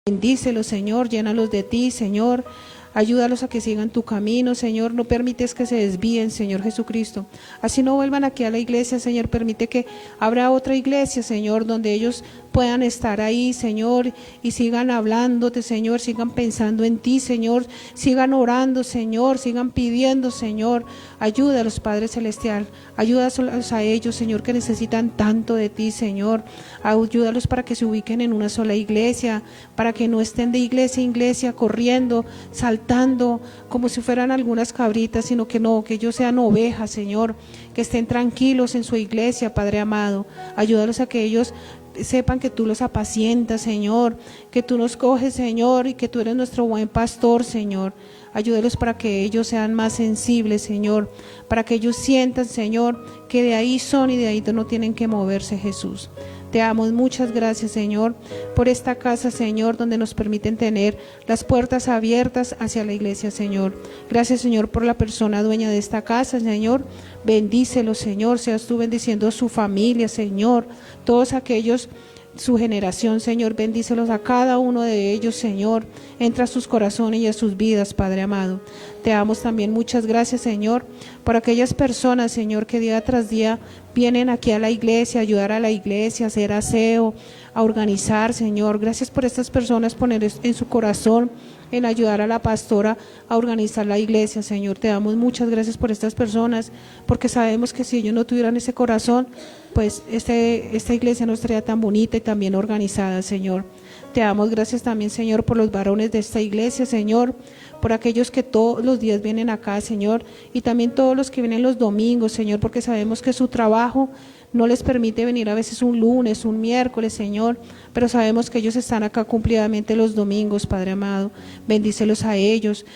Bendícelos, Señor, llénalos de ti, Señor. Ayúdalos a que sigan tu camino, Señor. No permites que se desvíen, Señor Jesucristo. Así no vuelvan aquí a la iglesia, Señor. Permite que abra otra iglesia, Señor, donde ellos puedan estar ahí, Señor, y sigan hablándote, Señor. Sigan pensando en ti, Señor. Sigan orando, Señor. Sigan pidiendo, Señor. Ayúdalos, Padre Celestial. Ayúdalos a ellos, Señor, que necesitan tanto de ti, Señor. Ayúdalos para que se ubiquen en una sola iglesia, para que no estén de iglesia en iglesia corriendo, saltando como si fueran algunas cabritas, sino que no, que ellos sean ovejas, Señor, que estén tranquilos en su iglesia, Padre amado. Ayúdalos a que ellos sepan que tú los apacientas, Señor, que tú nos coges, Señor, y que tú eres nuestro buen pastor, Señor. Ayúdalos para que ellos sean más sensibles, Señor, para que ellos sientan, Señor, que de ahí son y de ahí no tienen que moverse, Jesús. Te damos muchas gracias, Señor, por esta casa, Señor, donde nos permiten tener las puertas abiertas hacia la iglesia, Señor. Gracias, Señor, por la persona dueña de esta casa, Señor. Bendícelo, Señor. Seas tú bendiciendo a su familia, Señor. Todos aquellos, su generación, Señor, bendícelos a cada uno de ellos, Señor. Entra a sus corazones y a sus vidas, Padre amado. Te damos también muchas gracias, Señor, por aquellas personas, Señor, que día tras día vienen aquí a la iglesia, a ayudar a la iglesia, a hacer aseo, a organizar, Señor. Gracias por estas personas, poner en su corazón, en ayudar a la pastora a organizar la iglesia, Señor. Te damos muchas gracias por estas personas, porque sabemos que si ellos no tuvieran ese corazón, pues esta iglesia no estaría tan bonita y tan bien organizada, Señor. Te damos gracias también, Señor, por los varones de esta iglesia, Señor, por aquellos que todos los días vienen acá, Señor, y también todos los que vienen los domingos, Señor, porque sabemos que su trabajo no les permite venir a veces un lunes, un miércoles, Señor, pero sabemos que ellos están acá cumplidamente los domingos, Padre amado. Bendícelos a ellos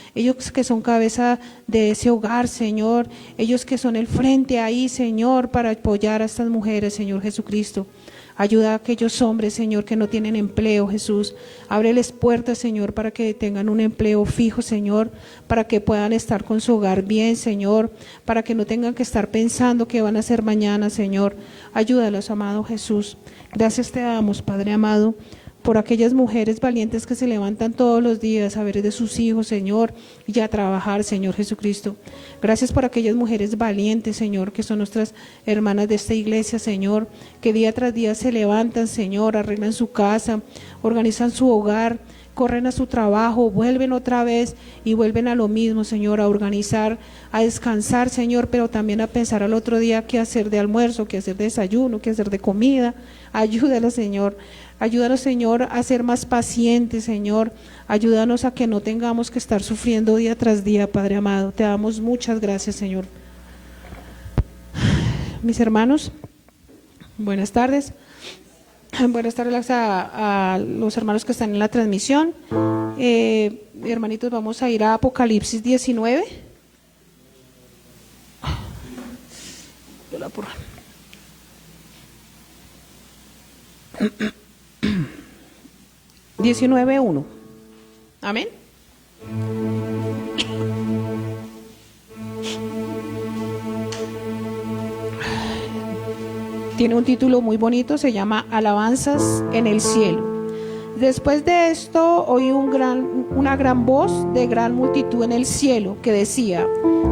que son cabeza de ese hogar, Señor, ellos que son el frente ahí, Señor, para apoyar a estas mujeres, Señor Jesucristo. Ayuda a aquellos hombres, Señor, que no tienen empleo, Jesús. Ábreles puertas, Señor, para que tengan un empleo fijo, Señor, para que puedan estar con su hogar bien, Señor, para que no tengan que estar pensando qué van a hacer mañana, Señor. Ayúdalos, amado Jesús. Gracias te damos, Padre amado, por aquellas mujeres valientes que se levantan todos los días a ver de sus hijos, Señor, y a trabajar, Señor Jesucristo. Gracias por aquellas mujeres valientes, Señor, que son nuestras hermanas de esta iglesia, Señor, que día tras día se levantan, Señor, arreglan su casa, organizan su hogar, corren a su trabajo, vuelven otra vez y vuelven a lo mismo, Señor, a organizar, a descansar, Señor, pero también a pensar al otro día qué hacer de almuerzo, qué hacer de desayuno, qué hacer de comida. Ayúdalos, Señor. Ayúdanos, Señor, a ser más pacientes, Señor. Ayúdanos a que no tengamos que estar sufriendo día tras día, Padre amado. Te damos muchas gracias, Señor. Mis hermanos, buenas tardes. Buenas tardes a los hermanos que están en la transmisión. Hermanitos, vamos a ir a Apocalipsis 19. Yo la apuro. 19:1. Amén. Tiene un título muy bonito, se llama Alabanzas en el cielo. Después de esto oí una gran voz de gran multitud en el cielo que decía: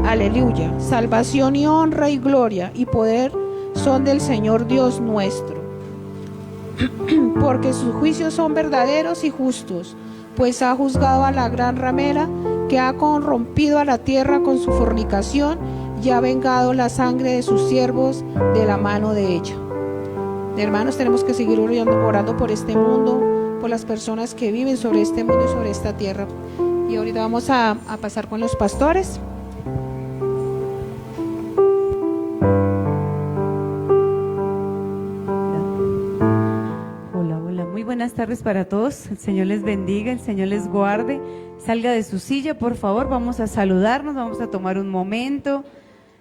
Aleluya, salvación y honra y gloria y poder son del Señor Dios nuestro, porque sus juicios son verdaderos y justos, pues ha juzgado a la gran ramera que ha corrompido a la tierra con su fornicación y ha vengado la sangre de sus siervos de la mano de ella. Hermanos, tenemos que seguir orando por este mundo, por las personas que viven sobre este mundo y sobre esta tierra. Y ahorita vamos a pasar con los pastores. Buenas tardes para todos, el Señor les bendiga, el Señor les guarde. Salga de su silla, por favor, vamos a saludarnos, vamos a tomar un momento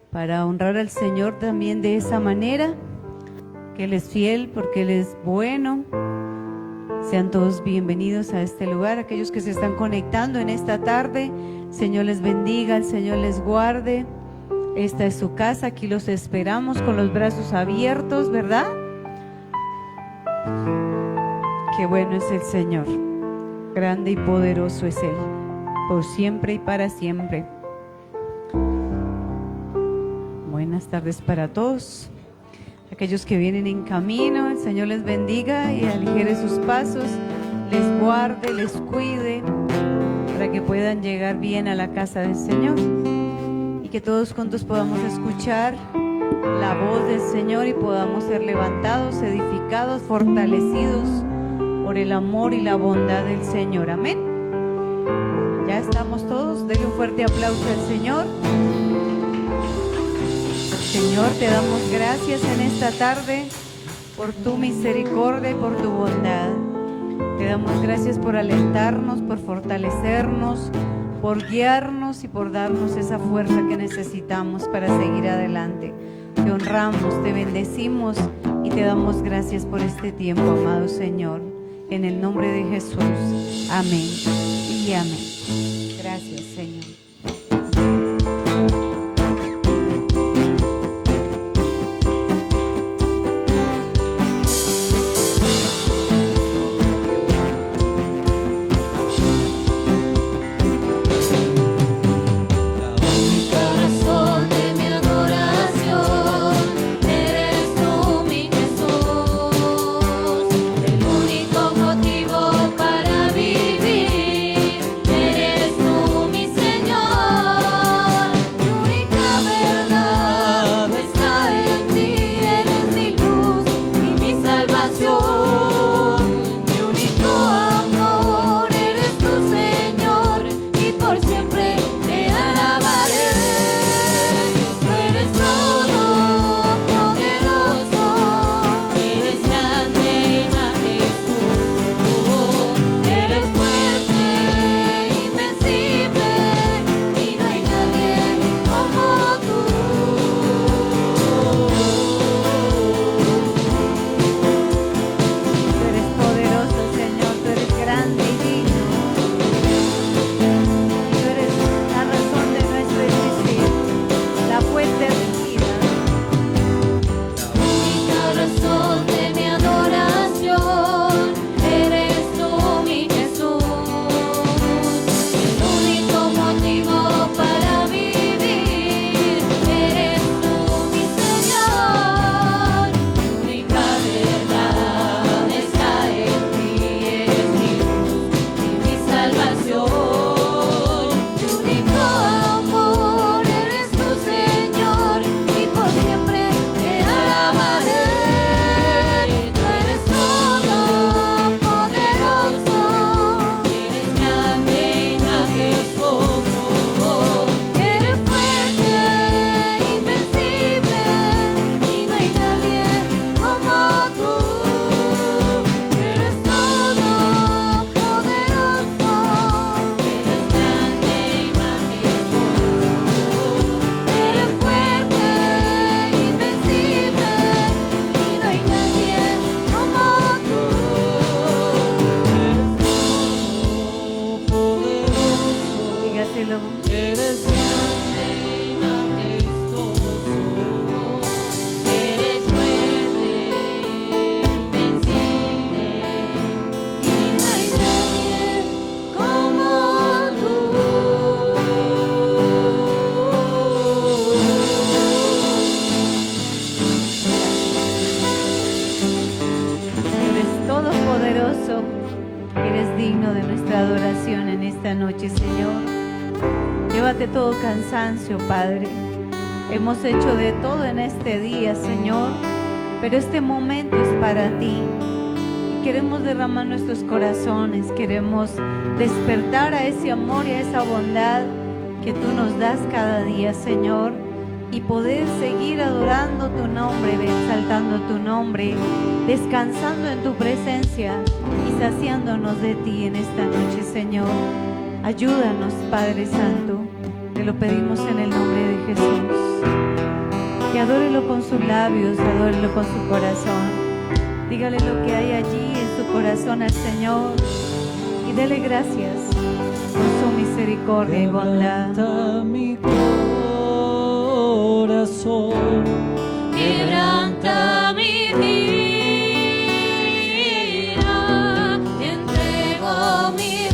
para honrar al Señor también de esa manera, que Él es fiel, porque Él es bueno. Sean todos bienvenidos a este lugar, aquellos que se están conectando en esta tarde, el Señor les bendiga, el Señor les guarde. Esta es su casa, aquí los esperamos con los brazos abiertos, ¿verdad? Qué bueno es el Señor. Grande y poderoso es Él, por siempre y para siempre. Buenas tardes para todos. Aquellos que vienen en camino, el Señor les bendiga y aligere sus pasos, les guarde, les cuide, para que puedan llegar bien a la casa del Señor. Y que todos juntos podamos escuchar la voz del Señor y podamos ser levantados, edificados, fortalecidos por el amor y la bondad del Señor. Amén. Ya estamos todos. Denle un fuerte aplauso al Señor. Señor, te damos gracias en esta tarde por tu misericordia y por tu bondad. Te damos gracias por alentarnos, por fortalecernos, por guiarnos y por darnos esa fuerza que necesitamos para seguir adelante. Te honramos, te bendecimos y te damos gracias por este tiempo, amado Señor. En el nombre de Jesús. Amén y amén. Gracias, Señor. Eres digno de nuestra adoración en esta noche, Señor. Llévate todo cansancio, Padre. Hemos hecho de todo en este día, Señor, pero este momento es para ti. Y queremos derramar nuestros corazones, queremos despertar a ese amor y a esa bondad que tú nos das cada día, Señor, y poder seguir adorando tu nombre, exaltando tu nombre, descansando en tu presencia y saciándonos de ti en esta noche, Señor. Ayúdanos, Padre Santo, te lo pedimos en el nombre de Jesús. Que adórelo con sus labios, adórelo con su corazón. Dígale lo que hay allí en su corazón al Señor y dele gracias por su misericordia y bondad. Quebranta mi corazón, quebranta mi vida, te entrego mi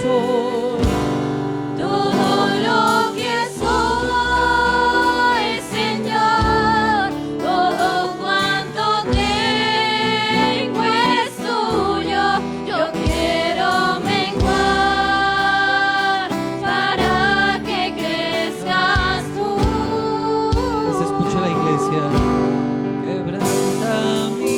soy, todo lo que soy, Señor, todo cuanto tengo es tuyo. Yo quiero menguar para que crezcas tú. que se escuche la iglesia. Quebranta mi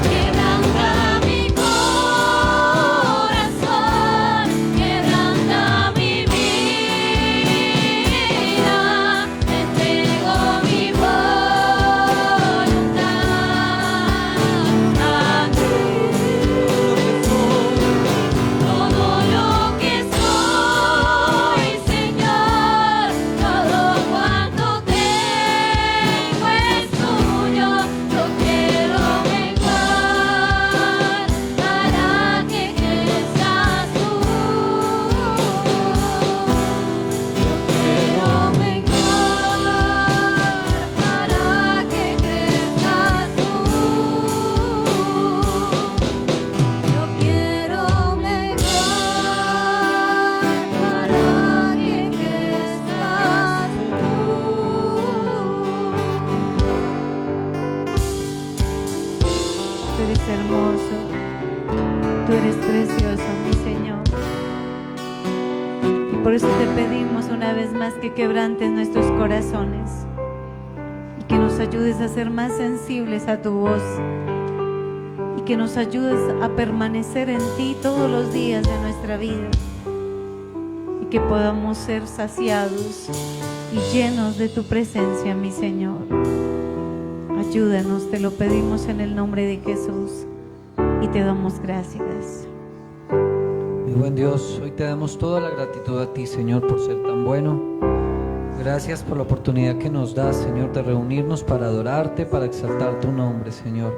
Quebranta mi corazón, quebranta mi vida, te entrego mi voluntad a ti. Todo lo que soy, Señor, todo cuanto tengo es tuyo. Yo quiero menguar para que crezcas tú. Quiero menguar para que crezcas tú. Yo quiero menguar para que crezcas Tú eres hermoso, tú eres precioso, mi Señor. Y por eso te pedimos una vez más que quebrantes nuestros corazones y que nos ayudes a ser más sensibles a tu voz y que nos ayudes a permanecer en ti todos los días de nuestra vida y que podamos ser saciados y llenos de tu presencia, mi Señor. Ayúdanos, te lo pedimos en el nombre de Jesús y te damos gracias. Mi buen Dios, hoy te damos toda la gratitud a ti, Señor, por ser tan bueno. Gracias por la oportunidad que nos das, Señor, de reunirnos para adorarte, para exaltar tu nombre, Señor.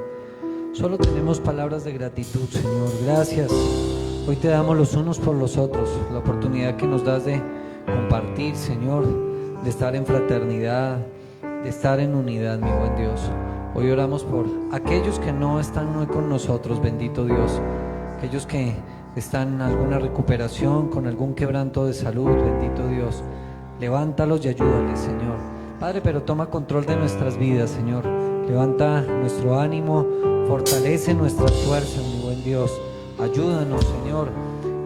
Solo tenemos palabras de gratitud, Señor. Gracias. Hoy te damos los unos por los otros, la oportunidad que nos das de compartir, Señor, de estar en fraternidad, de estar en unidad, mi buen Dios. Hoy oramos por aquellos que no están hoy con nosotros, bendito Dios. Aquellos que están en alguna recuperación, con algún quebranto de salud, bendito Dios. Levántalos y ayúdales, Señor. Padre, pero toma control de nuestras vidas, Señor. Levanta nuestro ánimo, fortalece nuestras fuerzas, mi buen Dios. Ayúdanos, Señor,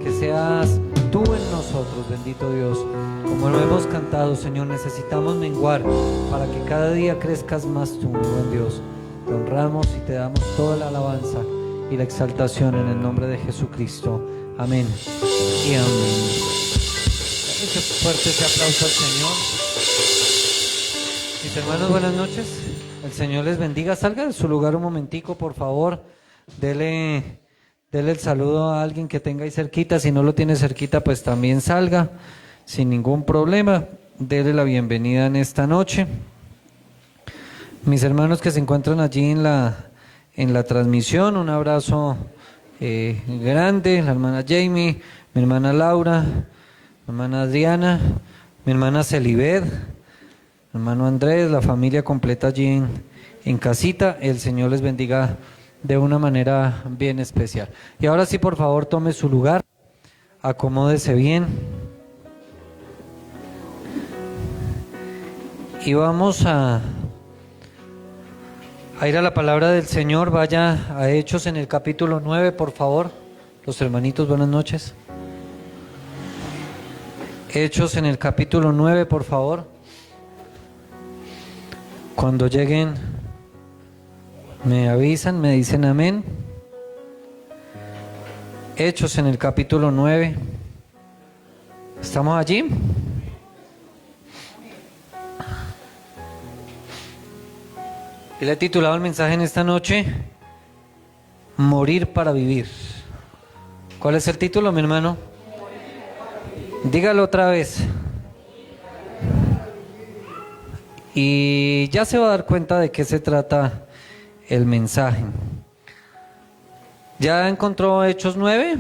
que seas tú en nosotros, bendito Dios. Como lo hemos cantado, Señor, necesitamos menguar para que cada día crezcas más tú, mi buen Dios. Te honramos y te damos toda la alabanza y la exaltación en el nombre de Jesucristo. Amén y amén. Ese fuerte ese aplauso al Señor. Mis hermanos, buenas noches. El Señor les bendiga. Salga de su lugar un momentico, por favor. Dele el saludo a alguien que tenga ahí cerquita. Si no lo tiene cerquita, pues también salga sin ningún problema. Dele la bienvenida en esta noche. Mis hermanos que se encuentran allí en la transmisión, un abrazo grande. La hermana Jamie, mi hermana Laura, mi hermana Adriana, mi hermana Celibet, mi hermano Andrés, la familia completa allí en casita. El Señor les bendiga de una manera bien especial. Y ahora sí, por favor, tome su lugar, acomódese bien. Y vamos a ir a la palabra del Señor. Vaya a Hechos en el capítulo 9, por favor. Los hermanitos, buenas noches. Hechos en el capítulo 9, por favor. Cuando lleguen, me avisan, me dicen amén. Hechos en el capítulo 9. ¿Estamos allí? Y le he titulado el mensaje en esta noche, Morir para vivir. ¿Cuál es el título, mi hermano? Dígalo otra vez. Y ya se va a dar cuenta de qué se trata el mensaje. ¿Ya encontró Hechos 9?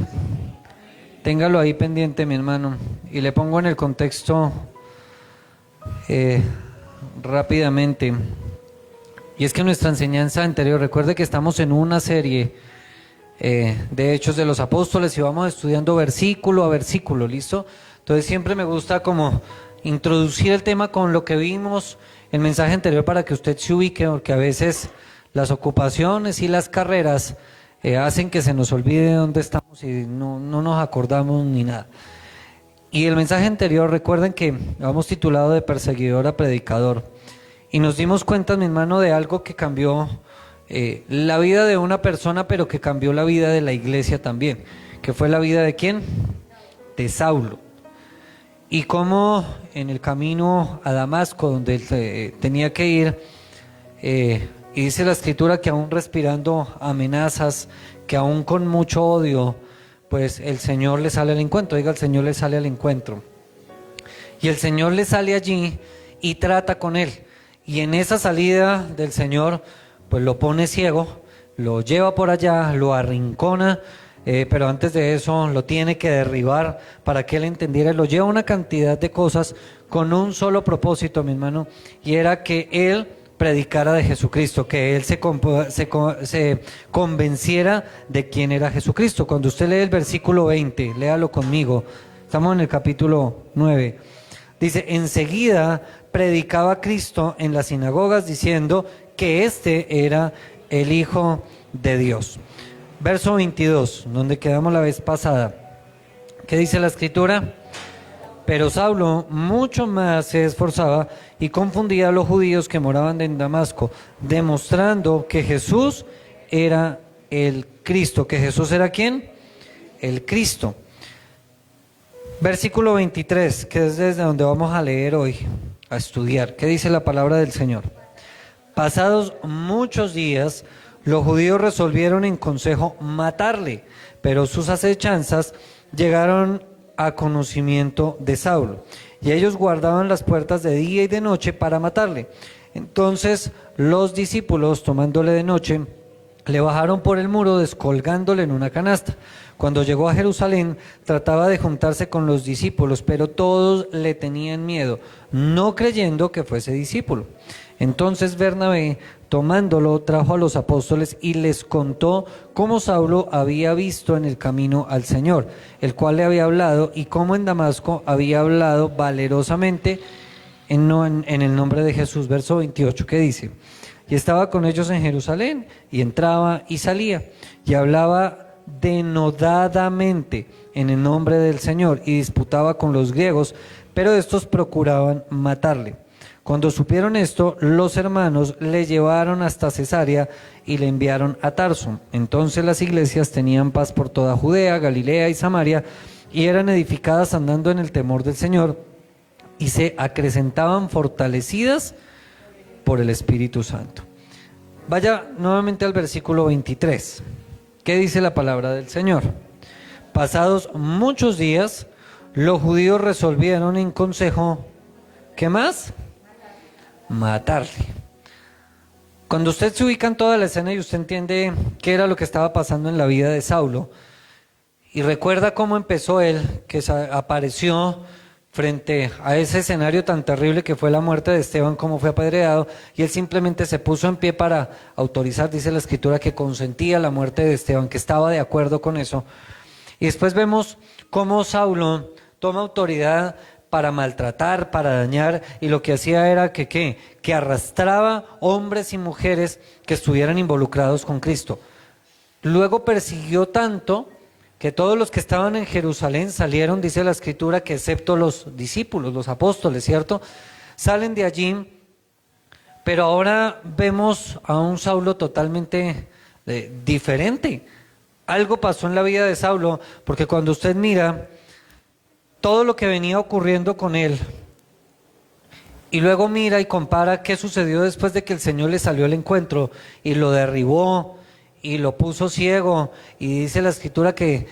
Téngalo ahí pendiente, mi hermano. Y le pongo en el contexto rápidamente. Y es que nuestra enseñanza anterior, recuerde que estamos en una serie de Hechos de los Apóstoles y vamos estudiando versículo a versículo, ¿listo? Entonces siempre me gusta como introducir el tema con lo que vimos el mensaje anterior para que usted se ubique, porque a veces las ocupaciones y las carreras hacen que se nos olvide dónde estamos y no nos acordamos ni nada. Y el mensaje anterior, recuerden que lo hemos titulado de perseguidor a predicador. Y nos dimos cuenta, mi hermano, de algo que cambió la vida de una persona, pero que cambió la vida de la iglesia también. ¿Que fue la vida de quién? De Saulo. Y cómo en el camino a Damasco, donde él tenía que ir, y dice la escritura que aún respirando amenazas, que aún con mucho odio, pues el Señor le sale al encuentro. Diga, el Señor le sale al encuentro. Y el Señor le sale allí y trata con él. Y en esa salida del Señor, pues lo pone ciego, lo lleva por allá, lo arrincona, pero antes de eso lo tiene que derribar para que él entendiera. Lo lleva una cantidad de cosas con un solo propósito, mi hermano, y era que él predicara de Jesucristo, que él se convenciera de quién era Jesucristo. Cuando usted lee el versículo 20, léalo conmigo, estamos en el capítulo 9, dice, enseguida predicaba a Cristo en las sinagogas diciendo que este era el Hijo de Dios. Verso 22, donde quedamos la vez pasada. ¿Qué dice la escritura? Pero Saulo mucho más se esforzaba y confundía a los judíos que moraban en Damasco, demostrando que Jesús era el Cristo. ¿Que Jesús era quién? El Cristo. Versículo 23, que es desde donde vamos a leer hoy, a estudiar. ¿Qué dice la palabra del Señor? Pasados muchos días, los judíos resolvieron en consejo matarle, pero sus acechanzas llegaron a conocimiento de Saulo, y ellos guardaban las puertas de día y de noche para matarle. Entonces los discípulos, tomándole de noche, le bajaron por el muro descolgándole en una canasta. Cuando llegó a Jerusalén, trataba de juntarse con los discípulos, pero todos le tenían miedo, no creyendo que fuese discípulo. Entonces Bernabé, tomándolo, trajo a los apóstoles y les contó cómo Saulo había visto en el camino al Señor, el cual le había hablado, y cómo en Damasco había hablado valerosamente en el nombre de Jesús. Verso 28, ¿qué dice? Y estaba con ellos en Jerusalén, y entraba y salía, y hablaba denodadamente en el nombre del Señor, y disputaba con los griegos, pero estos procuraban matarle. Cuando supieron esto, los hermanos le llevaron hasta Cesarea y le enviaron a Tarso. Entonces las iglesias tenían paz por toda Judea, Galilea y Samaria, y eran edificadas andando en el temor del Señor, y se acrecentaban fortalecidas por el Espíritu Santo. Vaya nuevamente al versículo 23. ¿Qué dice la palabra del Señor? Pasados muchos días, los judíos resolvieron en consejo, ¿qué más? Matarle. Cuando usted se ubica en toda la escena y usted entiende qué era lo que estaba pasando en la vida de Saulo, y recuerda cómo empezó él, que apareció frente a ese escenario tan terrible que fue la muerte de Esteban, cómo fue apedreado, y él simplemente se puso en pie para autorizar, dice la escritura, que consentía la muerte de Esteban, que estaba de acuerdo con eso. Y después vemos cómo Saulo toma autoridad para maltratar, para dañar, y lo que hacía era que arrastraba hombres y mujeres que estuvieran involucrados con Cristo. Luego persiguió tanto que todos los que estaban en Jerusalén salieron, dice la escritura, que excepto los discípulos, los apóstoles, ¿cierto? Salen de allí, pero ahora vemos a un Saulo totalmente diferente. Algo pasó en la vida de Saulo, porque cuando usted mira todo lo que venía ocurriendo con él, y luego mira y compara qué sucedió después de que el Señor le salió al encuentro y lo derribó y lo puso ciego, y dice la escritura que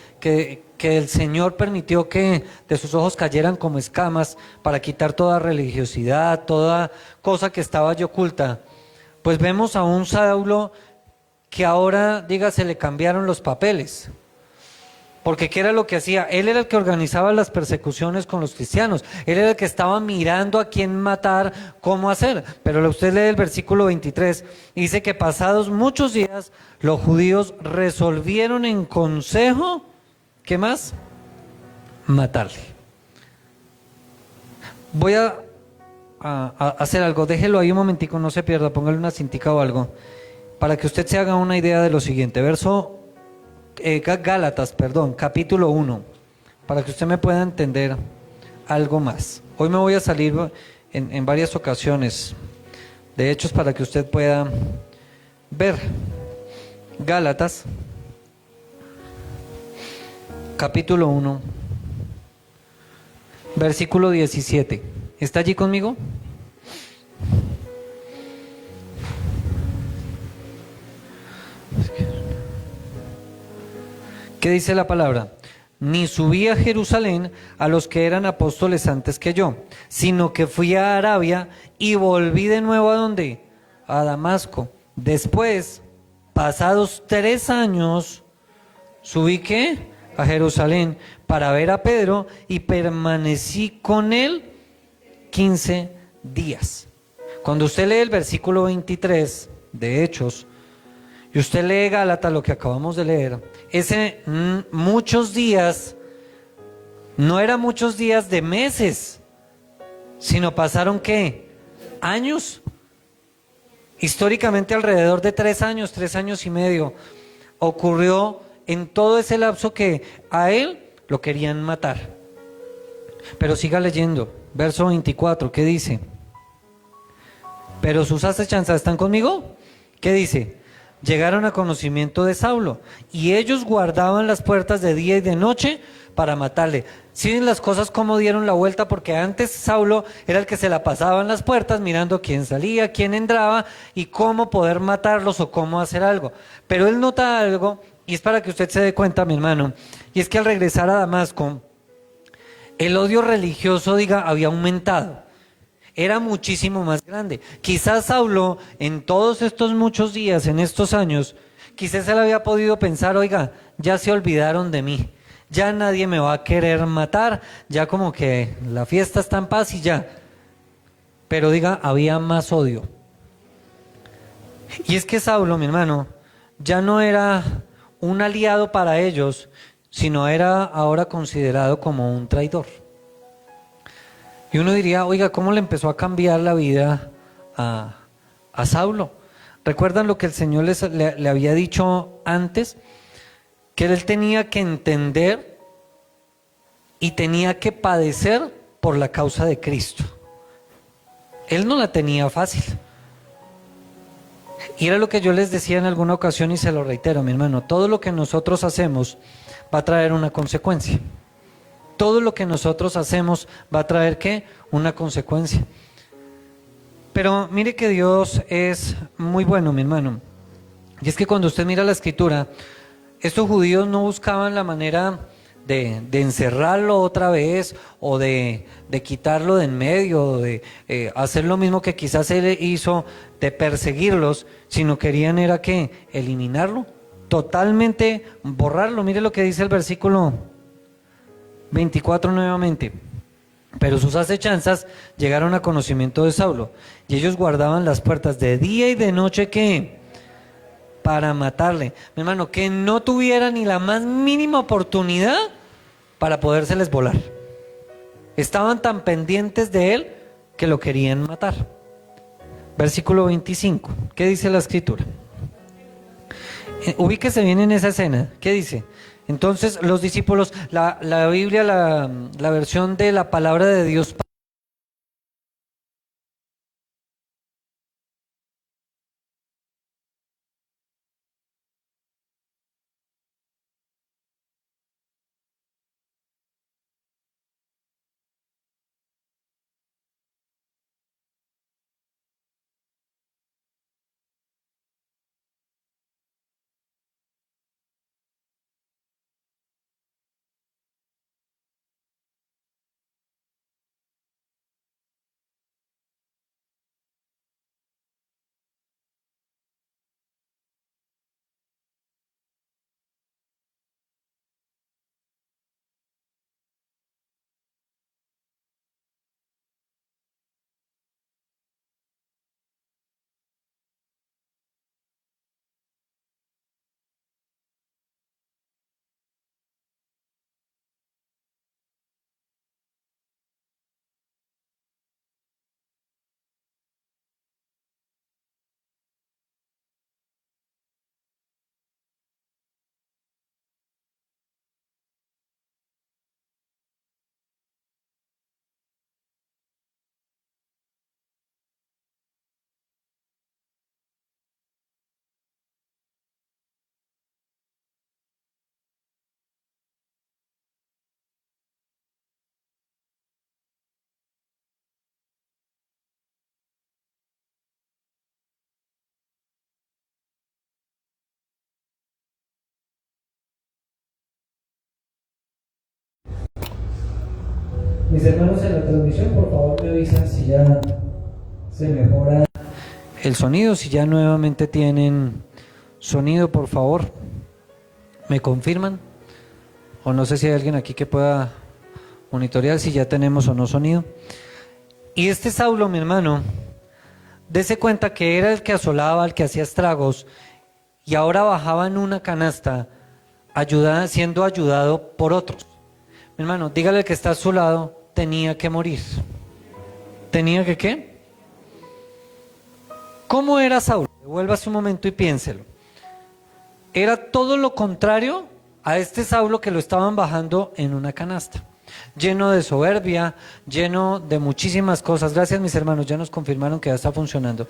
el Señor permitió que de sus ojos cayeran como escamas para quitar toda religiosidad, toda cosa que estaba allí oculta. Pues vemos a un Saulo que ahora, diga, se le cambiaron los papeles. Porque ¿qué era lo que hacía? Él era el que organizaba las persecuciones con los cristianos. Él era el que estaba mirando a quién matar, cómo hacer. Pero usted lee el versículo 23 y dice que pasados muchos días los judíos resolvieron en consejo, ¿qué más? Matarle. Voy a hacer algo. Déjelo ahí un momentico, no se pierda. Póngale una cintica o algo para que usted se haga una idea de lo siguiente. Gálatas, perdón, capítulo 1, para que usted me pueda entender algo más. Hoy me voy a salir en varias ocasiones de hechos para que usted pueda ver. Gálatas, capítulo 1, versículo 17. ¿Está allí conmigo? ¿Qué dice la palabra? Ni subí a Jerusalén a los que eran apóstoles antes que yo, sino que fui a Arabia y volví de nuevo ¿a dónde? A Damasco. Después, pasados 3 años, subí ¿qué? A Jerusalén para ver a Pedro y permanecí con él 15 días. Cuando usted lee el versículo 23 de Hechos, y usted lee Gálatas, lo que acabamos de leer, ese muchos días, no era muchos días de meses, sino pasaron ¿qué? Años. Históricamente alrededor de 3 años, 3 años y medio, ocurrió en todo ese lapso que a él lo querían matar. Pero siga leyendo, verso 24, ¿qué dice? Pero sus asechanzas están conmigo. ¿Qué dice? Llegaron a conocimiento de Saulo y ellos guardaban las puertas de día y de noche para matarle. ¿Sí ven las cosas cómo dieron la vuelta? Porque antes Saulo era el que se la pasaba en las puertas mirando quién salía, quién entraba y cómo poder matarlos o cómo hacer algo. Pero él nota algo, y es para que usted se dé cuenta, mi hermano, y es que al regresar a Damasco, el odio religioso, diga, había aumentado. Era muchísimo más grande. Quizás Saulo, en todos estos muchos días, en estos años, quizás él había podido pensar, oiga, ya se olvidaron de mí, ya nadie me va a querer matar, ya como que la fiesta está en paz y ya. Pero diga, había más odio. Y es que Saulo, mi hermano, ya no era un aliado para ellos, sino era ahora considerado como un traidor. Y uno diría, oiga, ¿cómo le empezó a cambiar la vida a Saulo? ¿Recuerdan lo que el Señor le había dicho antes? Que él tenía que entender y tenía que padecer por la causa de Cristo. Él no la tenía fácil. Y era lo que yo les decía en alguna ocasión y se lo reitero, mi hermano, todo lo que nosotros hacemos va a traer una consecuencia. Todo lo que nosotros hacemos va a traer ¿qué? Una consecuencia. Pero mire que Dios es muy bueno, mi hermano. Y es que cuando usted mira la escritura, estos judíos no buscaban la manera de encerrarlo otra vez o de quitarlo de en medio, o de hacer lo mismo que quizás él hizo, de perseguirlos, sino querían era ¿qué? Eliminarlo, totalmente borrarlo. Mire lo que dice el versículo 24 nuevamente. Pero sus acechanzas llegaron a conocimiento de Saulo, y ellos guardaban las puertas de día y de noche ¿qué? Para matarle. Mi hermano, que no tuviera ni la más mínima oportunidad para podérseles volar. Estaban tan pendientes de él que lo querían matar. Versículo 25. ¿Qué dice la escritura? Ubíquese bien en esa escena. ¿Qué dice? Entonces los discípulos, la Biblia, la versión de la palabra de Dios Mis hermanos en la transmisión, por favor me avisan si ya se mejora el sonido, si ya nuevamente tienen sonido, por favor. ¿Me confirman? O no sé si hay alguien aquí que pueda monitorear si ya tenemos o no sonido. Y este Saulo, mi hermano, dése cuenta que era el que asolaba, el que hacía estragos, y ahora bajaba en una canasta, siendo ayudado por otros. Mi hermano, dígale al que está a su lado, tenía que morir. ¿Tenía que qué? ¿Cómo era Saulo? Devuélvase un momento y piénselo. Era todo lo contrario a este Saulo que lo estaban bajando en una canasta, lleno de soberbia, lleno de muchísimas cosas. Gracias, mis hermanos, ya nos confirmaron que ya está funcionando.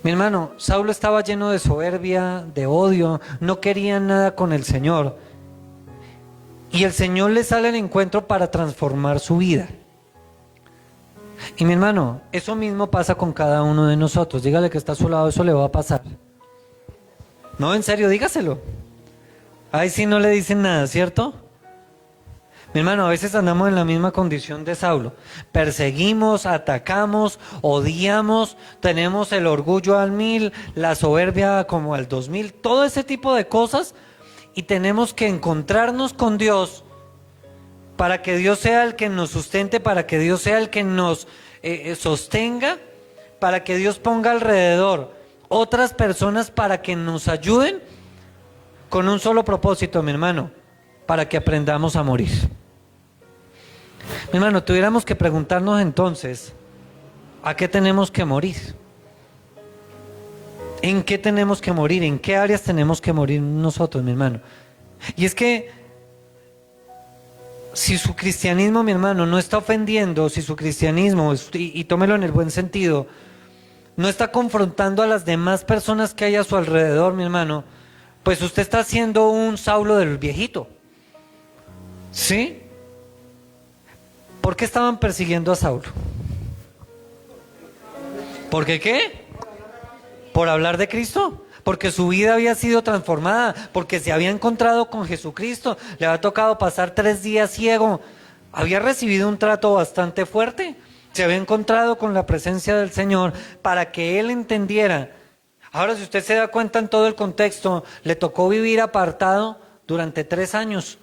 Mi hermano, Saulo estaba lleno de soberbia, de odio, no quería nada con el Señor. Y el Señor le sale al encuentro para transformar su vida. Y mi hermano, eso mismo pasa con cada uno de nosotros. Dígale que está a su lado, eso le va a pasar. No, en serio, dígaselo. Ahí sí no le dicen nada, ¿cierto? Mi hermano, a veces andamos en la misma condición de Saulo. Perseguimos, atacamos, odiamos, tenemos el orgullo al 1000, la soberbia como al 2000, todo ese tipo de cosas, y tenemos que encontrarnos con Dios para que Dios sea el que nos sustente, para que Dios sea el que nos sostenga, para que Dios ponga alrededor otras personas para que nos ayuden con un solo propósito, mi hermano, para que aprendamos a morir. Mi hermano, tuviéramos que preguntarnos entonces, ¿a qué tenemos que morir? ¿En qué tenemos que morir? ¿En qué áreas tenemos que morir nosotros, mi hermano? Y es que si su cristianismo, mi hermano, no está ofendiendo, si su cristianismo, y tómelo en el buen sentido, no está confrontando a las demás personas que hay a su alrededor, mi hermano, pues usted está siendo un Saulo del viejito. ¿Sí? ¿Por qué estaban persiguiendo a Saulo? ¿Por qué qué? ¿Por hablar de Cristo? Porque su vida había sido transformada, porque se había encontrado con Jesucristo, le había tocado pasar 3 días ciego, había recibido un trato bastante fuerte, se había encontrado con la presencia del Señor para que él entendiera. Ahora, si usted se da cuenta en todo el contexto, le tocó vivir apartado durante 3 años,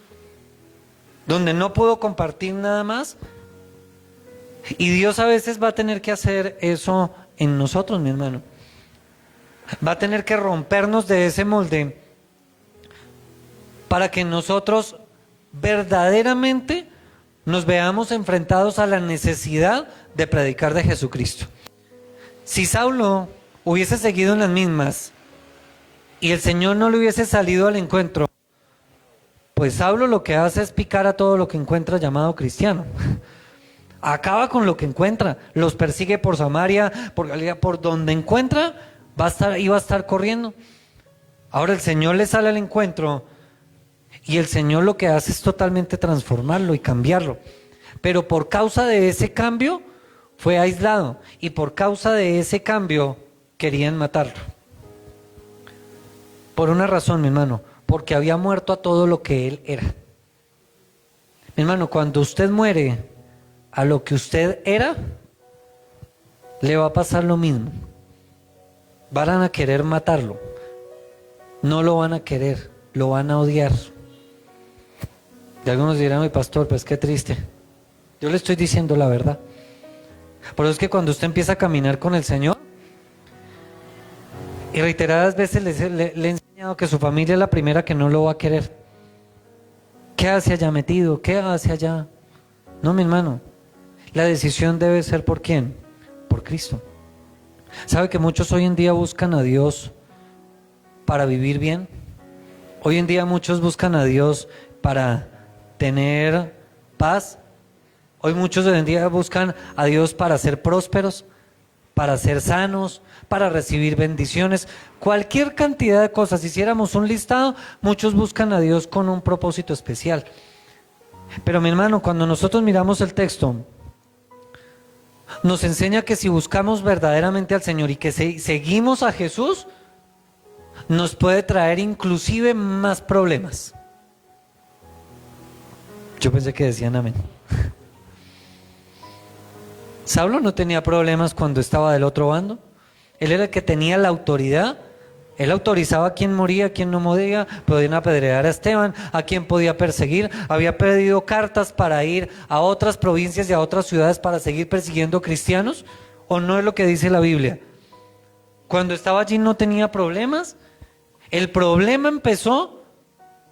donde no pudo compartir nada más. Y Dios a veces va a tener que hacer eso en nosotros, mi hermano. Va a tener que rompernos de ese molde para que nosotros verdaderamente nos veamos enfrentados a la necesidad de predicar de Jesucristo. Si Saulo hubiese seguido en las mismas y el Señor no le hubiese salido al encuentro, pues Saulo lo que hace es picar a todo lo que encuentra llamado cristiano. Acaba con lo que encuentra, los persigue por Samaria, por Galilea, por donde encuentra, iba a estar corriendo. Ahora el Señor le sale al encuentro y el Señor lo que hace es totalmente transformarlo y cambiarlo. Pero por causa de ese cambio fue aislado y por causa de ese cambio querían matarlo. Por una razón, mi hermano, porque había muerto a todo lo que él era. Mi hermano, cuando usted muere a lo que usted era, le va a pasar lo mismo. Van a querer matarlo. No lo van a querer, lo van a odiar. Y algunos dirán, mi pastor, pues qué triste. Yo le estoy diciendo la verdad. Por eso es que cuando usted empieza a caminar con el Señor, y reiteradas veces le he enseñado que su familia es la primera que no lo va a querer. ¿Qué hace allá metido? ¿Qué hace allá? No, mi hermano. La decisión debe ser ¿por quién? Por Cristo. ¿Sabe que muchos hoy en día buscan a Dios para vivir bien? Hoy en día muchos buscan a Dios para tener paz. Hoy muchos hoy en día buscan a Dios para ser prósperos, para ser sanos, para recibir bendiciones. Cualquier cantidad de cosas. Si hiciéramos un listado, muchos buscan a Dios con un propósito especial. Pero mi hermano, cuando nosotros miramos el texto, nos enseña que si buscamos verdaderamente al Señor y que seguimos a Jesús, nos puede traer inclusive más problemas. Yo pensé que decían amén. Saulo no tenía problemas cuando estaba del otro bando. Él era el que tenía la autoridad. Él autorizaba a quién moría, a quién no moría, podían apedrear a Esteban, a quién podía perseguir. Había pedido cartas para ir a otras provincias y a otras ciudades para seguir persiguiendo cristianos. ¿O no es lo que dice la Biblia? Cuando estaba allí no tenía problemas. El problema empezó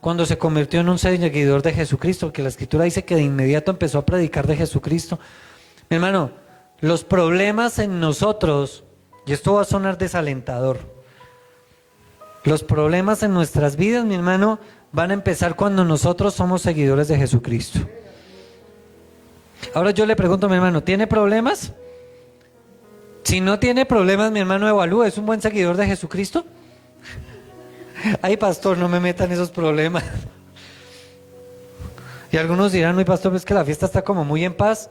cuando se convirtió en un seguidor de Jesucristo, porque la Escritura dice que de inmediato empezó a predicar de Jesucristo. Mi hermano, los problemas en nosotros, y esto va a sonar desalentador, los problemas en nuestras vidas, mi hermano, van a empezar cuando nosotros somos seguidores de Jesucristo. Ahora yo le pregunto a mi hermano, ¿tiene problemas? Si no tiene problemas, mi hermano, evalúa, ¿es un buen seguidor de Jesucristo? Ay, pastor, no me metan esos problemas. Y algunos dirán, no, pastor, es que la fiesta está como muy en paz.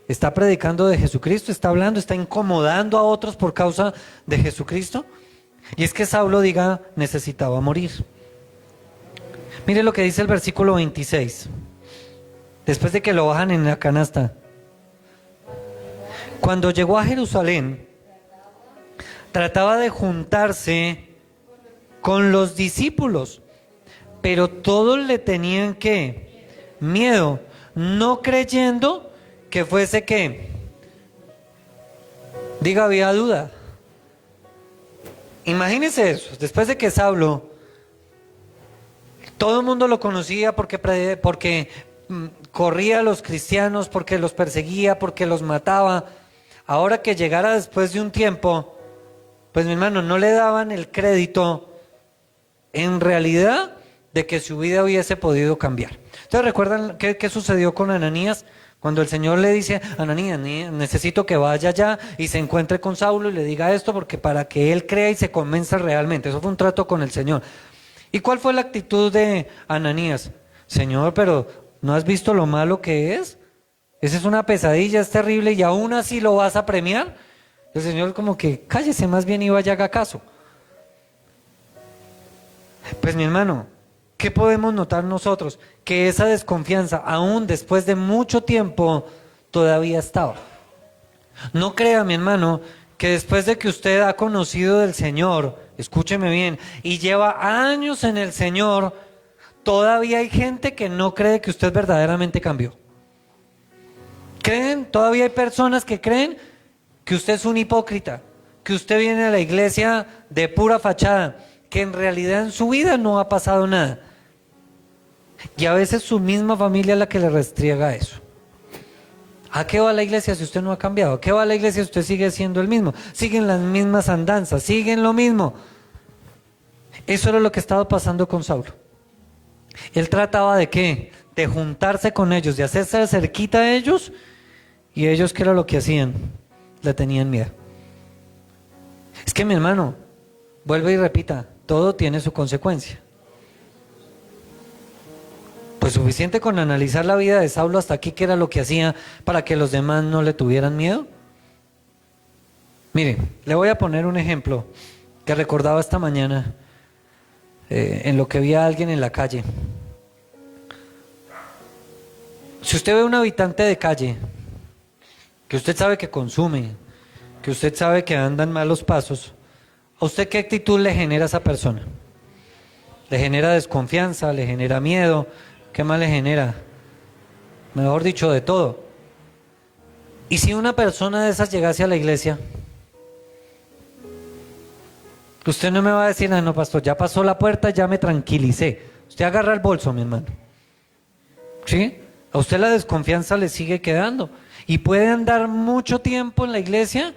Está predicando de Jesucristo, está hablando, está incomodando a otros por causa de Jesucristo. Y es que Saulo, diga, necesitaba morir. Mire lo que dice el versículo 26. Después de que lo bajan en la canasta. Cuando llegó a Jerusalén, trataba de juntarse con los discípulos, pero todos le tenían ¿qué? Miedo, no creyendo que fuese ¿qué? Diga, había duda. Imagínense eso, después de que Saulo, todo el mundo lo conocía porque corría a los cristianos, porque los perseguía, porque los mataba. Ahora que llegara después de un tiempo, pues mi hermano, no le daban el crédito en realidad de que su vida hubiese podido cambiar. Entonces, ¿recuerdan qué sucedió con Ananías? Cuando el Señor le dice, Ananías, necesito que vaya allá y se encuentre con Saulo y le diga esto, porque para que él crea y se convenza realmente. Eso fue un trato con el Señor. ¿Y cuál fue la actitud de Ananías? Señor, pero ¿no has visto lo malo que es? Esa es una pesadilla, es terrible, y aún así lo vas a premiar. El Señor como que cállese más bien y vaya, haga caso. Pues mi hermano, ¿qué podemos notar nosotros? Que esa desconfianza, aún después de mucho tiempo, todavía estaba. No crea, mi hermano, que después de que usted ha conocido del Señor, escúcheme bien, y lleva años en el Señor, todavía hay gente que no cree que usted verdaderamente cambió. ¿Creen? Todavía hay personas que creen que usted es un hipócrita, que usted viene a la iglesia de pura fachada, que en realidad en su vida no ha pasado nada. Y a veces su misma familia es la que le restriega eso. ¿A qué va la iglesia si usted no ha cambiado? ¿A qué va la iglesia si usted sigue siendo el mismo? Siguen las mismas andanzas, siguen lo mismo. Eso era lo que estaba pasando con Saulo. Él trataba de ¿qué? De juntarse con ellos, de hacerse cerquita a ellos, y ellos ¿qué era lo que hacían? Le tenían miedo. Es que mi hermano, vuelve y repita, todo tiene su consecuencia. Pues suficiente con analizar la vida de Saulo hasta aquí, qué era lo que hacía para que los demás no le tuvieran miedo. Mire, le voy a poner un ejemplo que recordaba esta mañana en lo que vi a alguien en la calle. Si usted ve a un habitante de calle, que usted sabe que consume, que usted sabe que anda en malos pasos, ¿a usted qué actitud le genera a esa persona? ¿Le genera desconfianza? ¿Le genera miedo? ¿Qué más le genera? Mejor dicho, de todo. ¿Y si una persona de esas llegase a la iglesia? Usted no me va a decir, no, pastor, ya pasó la puerta, ya me tranquilicé. Usted agarra el bolso, mi hermano. ¿Sí? A usted la desconfianza le sigue quedando. Y puede andar mucho tiempo en la iglesia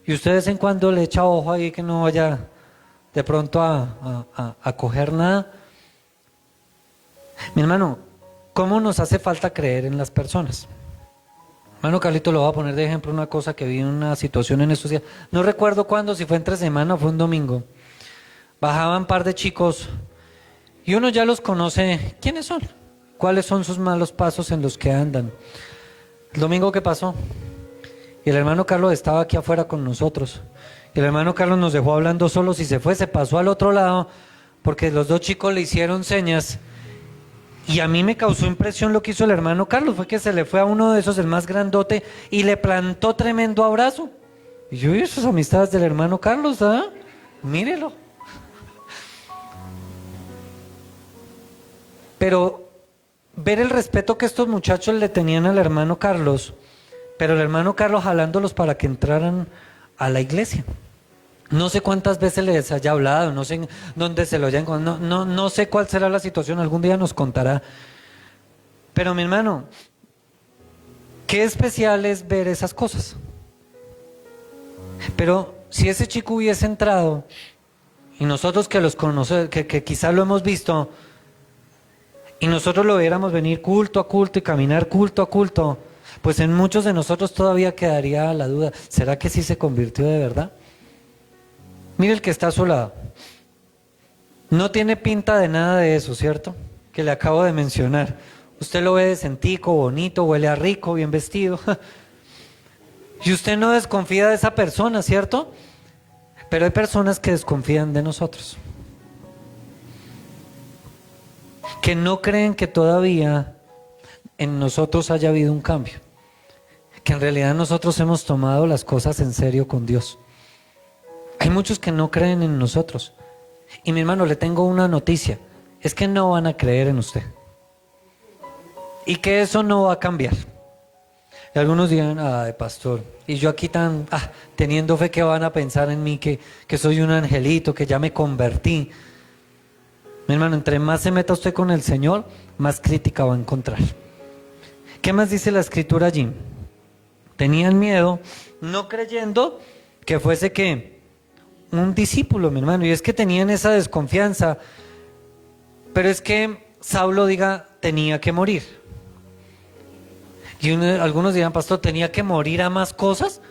y usted de vez en cuando le echa ojo ahí que no vaya de pronto a coger nada. Mi hermano, ¿cómo nos hace falta creer en las personas? Hermano Carlito, lo voy a poner de ejemplo una cosa que vi en una situación en estos días. No recuerdo cuándo, si fue entre semana o fue un domingo. Bajaban un par de chicos y uno ya los conoce. ¿Quiénes son? ¿Cuáles son sus malos pasos en los que andan? El domingo que pasó, y el hermano Carlos estaba aquí afuera con nosotros. Y el hermano Carlos nos dejó hablando solos y se fue, se pasó al otro lado porque los dos chicos le hicieron señas Y a mí me causó impresión lo que hizo el hermano Carlos, fue que se le fue a uno de esos, el más grandote, y le plantó tremendo abrazo. Y yo vi esas amistades del hermano Carlos, ¿ah? Mírelo. Pero ver el respeto que estos muchachos le tenían al hermano Carlos, pero el hermano Carlos jalándolos para que entraran a la iglesia. No sé cuántas veces les haya hablado, no sé dónde se lo hayan, no sé cuál será la situación, algún día nos contará. Pero mi hermano, qué especial es ver esas cosas. Pero si ese chico hubiese entrado, y nosotros que los conocemos, que quizás lo hemos visto, y nosotros lo viéramos venir culto a culto y caminar culto a culto, pues en muchos de nosotros todavía quedaría la duda, ¿será que sí se convirtió de verdad? Mire el que está a su lado. No tiene pinta de nada de eso, ¿cierto? Que le acabo de mencionar. Usted lo ve decentico, bonito, huele a rico, bien vestido. Y usted no desconfía de esa persona, ¿cierto? Pero hay personas que desconfían de nosotros. Que no creen que todavía en nosotros haya habido un cambio. Que en realidad nosotros hemos tomado las cosas en serio con Dios. Hay muchos que no creen en nosotros. Y mi hermano, le tengo una noticia. Es que no van a creer en usted. Y que eso no va a cambiar. Y algunos dirán, ay pastor, y yo aquí teniendo fe que van a pensar en mí, que soy un angelito, que ya me convertí. Mi hermano, entre más se meta usted con el Señor, más crítica va a encontrar. ¿Qué más dice la escritura allí? Tenían miedo, no creyendo que fuese que un discípulo, mi hermano, y es que tenían esa desconfianza. Pero es que Saulo, tenía que morir. Y algunos dirán, pastor, ¿tenía que morir a más cosas?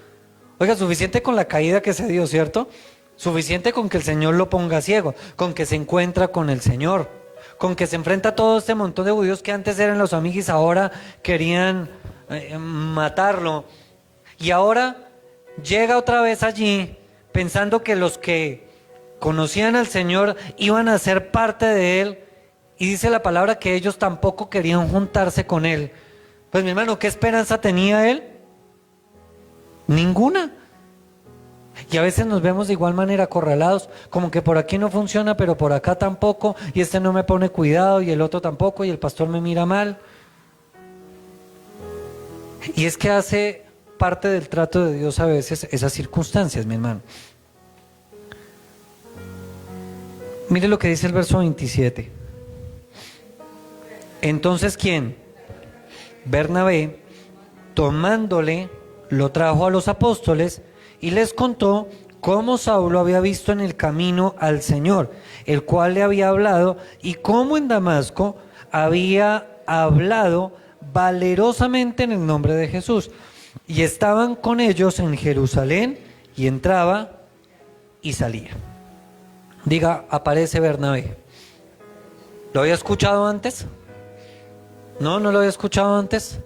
Oiga, suficiente con la caída que se dio, ¿cierto? Suficiente con que el Señor lo ponga ciego, con que se encuentra con el Señor, con que se enfrenta a todo este montón de judíos que antes eran los amiguis, ahora querían matarlo. Y ahora llega otra vez allí pensando que los que conocían al Señor iban a ser parte de Él, y dice la palabra que ellos tampoco querían juntarse con Él. Pues mi hermano, ¿qué esperanza tenía Él? Ninguna. Y a veces nos vemos de igual manera acorralados, como que por aquí no funciona, pero por acá tampoco, y este no me pone cuidado, y el otro tampoco, y el pastor me mira mal. Y es que hace parte del trato de Dios a veces esas circunstancias, mi hermano. Mire lo que dice el verso 27. Entonces, ¿quién? Bernabé, tomándole, lo trajo a los apóstoles y les contó cómo Saulo había visto en el camino al Señor, el cual le había hablado, y cómo en Damasco había hablado valerosamente en el nombre de Jesús. Y estaban con ellos en Jerusalén, y entraba y salía. Aparece Bernabé. ¿Lo había escuchado antes? No lo había escuchado antes.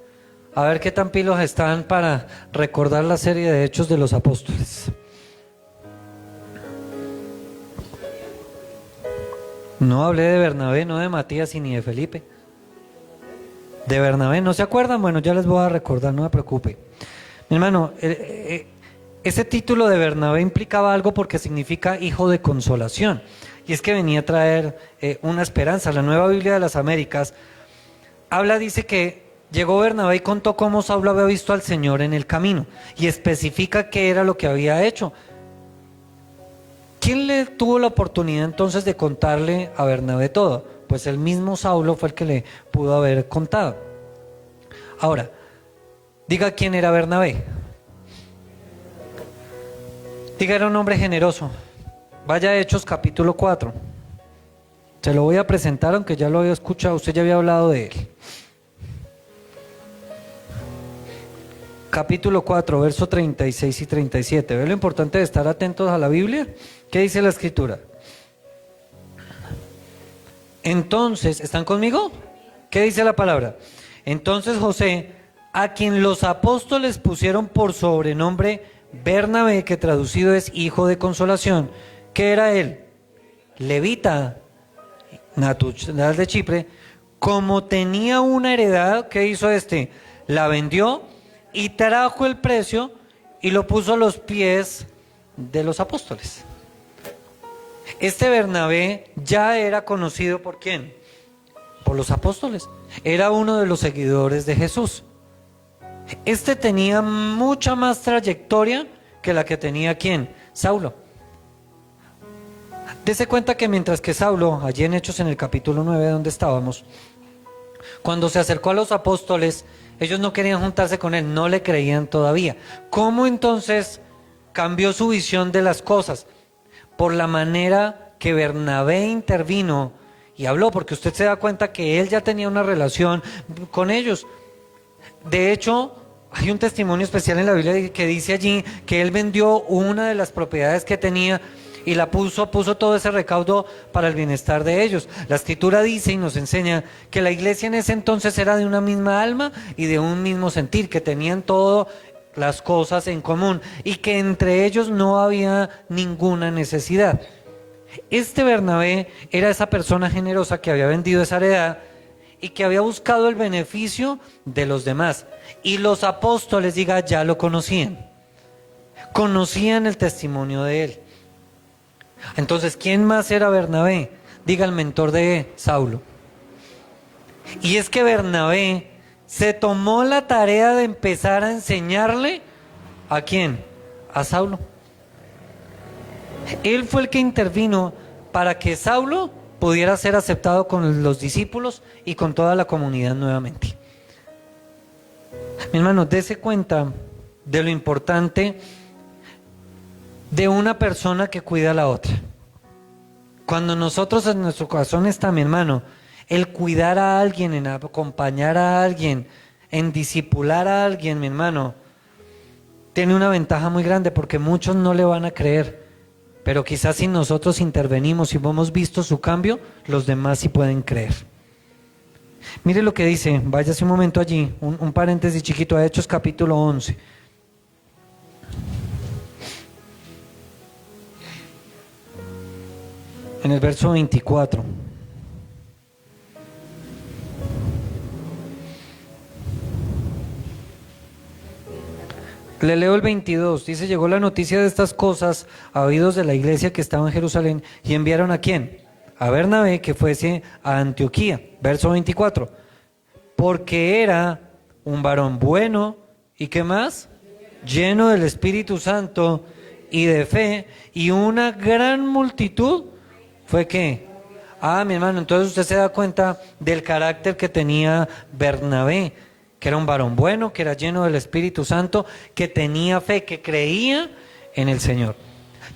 A ver qué tan pilos están para recordar la serie de Hechos de los Apóstoles. No hablé de Bernabé, no de Matías y ni de Felipe. De Bernabé, ¿no se acuerdan? Bueno, ya les voy a recordar, no me preocupe. Mi hermano, ese título de Bernabé implicaba algo porque significa hijo de consolación. Y es que venía a traer una esperanza. La Nueva Biblia de las Américas dice que llegó Bernabé y contó cómo Saulo había visto al Señor en el camino. Y especifica qué era lo que había hecho. ¿Quién le tuvo la oportunidad entonces de contarle a Bernabé todo? Pues el mismo Saulo fue el que le pudo haber contado. Ahora, diga quién era Bernabé. Era un hombre generoso. Vaya a Hechos capítulo 4. Se lo voy a presentar, aunque ya lo había escuchado, usted ya había hablado de él. Capítulo 4, verso 36 y 37. ¿Ve lo importante de estar atentos a la Biblia? ¿Qué dice la Escritura? Entonces, ¿están conmigo? ¿Qué dice la palabra? Entonces José, a quien los apóstoles pusieron por sobrenombre Bernabé, que traducido es hijo de consolación, ¿qué era él? Levita, natural de Chipre, como tenía una heredad, ¿qué hizo este? La vendió y trajo el precio y lo puso a los pies de los apóstoles. Este Bernabé ya era conocido ¿por quién? Por los apóstoles. Era uno de los seguidores de Jesús. Este tenía mucha más trayectoria que la que tenía ¿quién? Saulo. Dese cuenta que mientras que Saulo, allí en Hechos en el capítulo 9 donde estábamos, cuando se acercó a los apóstoles, ellos no querían juntarse con él, no le creían todavía. ¿Cómo entonces cambió su visión de las cosas? Por la manera que Bernabé intervino y habló, porque usted se da cuenta que él ya tenía una relación con ellos. De hecho, hay un testimonio especial en la Biblia que dice allí que él vendió una de las propiedades que tenía y la puso todo ese recaudo para el bienestar de ellos. La Escritura dice y nos enseña que la iglesia en ese entonces era de una misma alma y de un mismo sentir, que tenían todas las cosas en común y que entre ellos no había ninguna necesidad. Este Bernabé era esa persona generosa que había vendido esa heredad y que había buscado el beneficio de los demás. Y los apóstoles, diga, ya lo conocían el testimonio de él. Entonces, ¿quién más era Bernabé? Diga, el mentor de Saulo. Y es que Bernabé se tomó la tarea de empezar a enseñarle ¿a quién? A Saulo. Él fue el que intervino para que Saulo pudiera ser aceptado con los discípulos y con toda la comunidad nuevamente. Mi hermano, dése cuenta de lo importante de una persona que cuida a la otra. Cuando nosotros en nuestro corazón está, mi hermano, el cuidar a alguien, en acompañar a alguien, en discipular a alguien, mi hermano, tiene una ventaja muy grande porque muchos no le van a creer, pero quizás si nosotros intervenimos y hemos visto su cambio, los demás sí pueden creer. Mire lo que dice, váyase un momento allí, un paréntesis chiquito a Hechos capítulo 11. En el verso 24. Le leo el 22, dice, llegó la noticia de estas cosas a oídos de la iglesia que estaba en Jerusalén y enviaron ¿a quién? A Bernabé que fuese a Antioquía. Verso 24, porque era un varón bueno y ¿qué más? Lleno del Espíritu Santo y de fe, y una gran multitud fue ¿qué? Mi hermano, entonces usted se da cuenta del carácter que tenía Bernabé, que era un varón bueno, que era lleno del Espíritu Santo, que tenía fe, que creía en el Señor.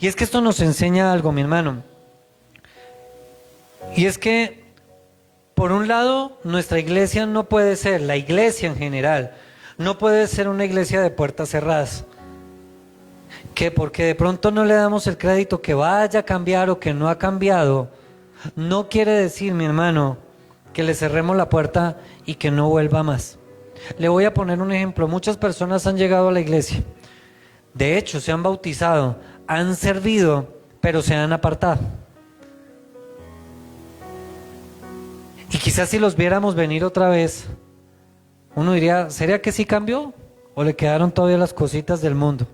Y es que esto nos enseña algo, mi hermano. Y es que, por un lado, nuestra iglesia no puede ser, la iglesia en general, no puede ser una iglesia de puertas cerradas. Que porque de pronto no le damos el crédito que vaya a cambiar o que no ha cambiado, no quiere decir, mi hermano, que le cerremos la puerta y que no vuelva más. Le voy a poner un ejemplo. Muchas personas han llegado a la iglesia, de hecho se han bautizado, han servido, pero se han apartado. Y quizás si los viéramos venir otra vez, uno diría, ¿sería que sí cambió? ¿O le quedaron todavía las cositas del mundo?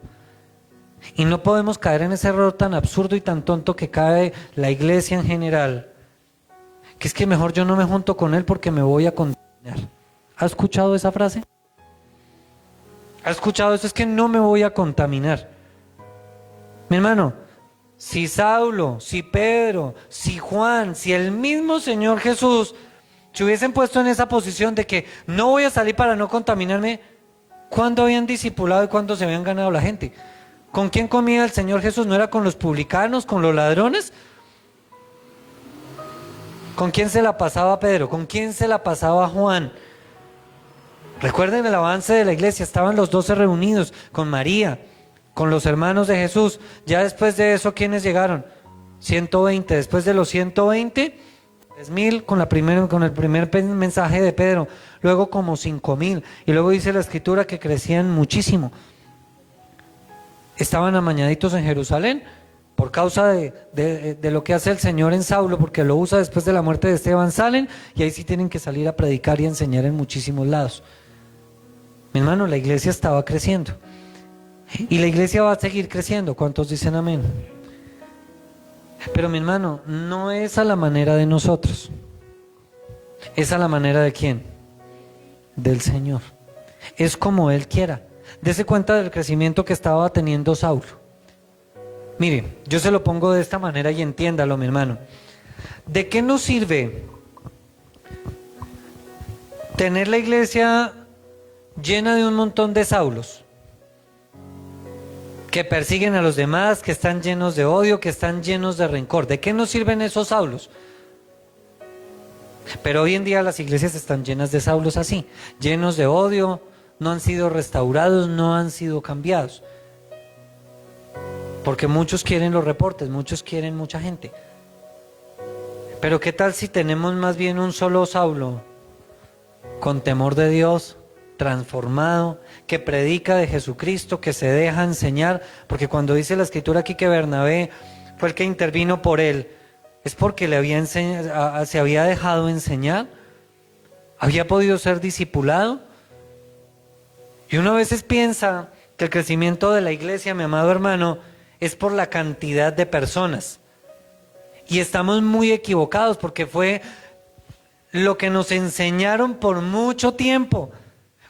Y no podemos caer en ese error tan absurdo y tan tonto que cae la iglesia en general, que es que mejor yo no me junto con él porque me voy a contaminar. ¿Ha escuchado esa frase? ¿Ha escuchado eso? Es que no me voy a contaminar. Mi hermano, si Saulo, si Pedro, si Juan, si el mismo Señor Jesús se hubiesen puesto en esa posición de que no voy a salir para no contaminarme, ¿cuándo habían discipulado y cuándo se habían ganado la gente? ¿Con quién comía el Señor Jesús? ¿No era con los publicanos, con los ladrones? ¿Con quién se la pasaba Pedro? ¿Con quién se la pasaba Juan? Recuerden el avance de la iglesia, estaban los 12 reunidos con María, con los hermanos de Jesús. Ya después de eso, ¿quiénes llegaron? 120. Después de los 120, 3,000 con el primer mensaje de Pedro. Luego como 5,000. Y luego dice la escritura que crecían muchísimo. Estaban amañaditos en Jerusalén, por causa de lo que hace el Señor en Saulo, porque lo usa después de la muerte de Esteban, salen y ahí sí tienen que salir a predicar y enseñar en muchísimos lados. Mi hermano, la iglesia estaba creciendo y la iglesia va a seguir creciendo. ¿Cuántos dicen amén? Pero mi hermano, no es a la manera de nosotros, es a la manera de ¿quién? Del Señor. Es como Él quiera. Dese cuenta del crecimiento que estaba teniendo Saulo. Mire, yo se lo pongo de esta manera y entiéndalo, mi hermano. ¿De qué nos sirve tener la iglesia llena de un montón de Saulos que persiguen a los demás, que están llenos de odio, que están llenos de rencor? ¿De qué nos sirven esos Saulos? Pero hoy en día las iglesias están llenas de Saulos así, llenos de odio, no han sido restaurados, no han sido cambiados. Porque muchos quieren los reportes, muchos quieren mucha gente. Pero ¿qué tal si tenemos más bien un solo Saulo con temor de Dios, transformado, que predica de Jesucristo, que se deja enseñar? Porque cuando dice la escritura aquí que Bernabé fue el que intervino por él, es porque se había dejado enseñar, había podido ser discipulado. Y uno a veces piensa que el crecimiento de la iglesia, mi amado hermano, es por la cantidad de personas. Y estamos muy equivocados, porque fue lo que nos enseñaron por mucho tiempo,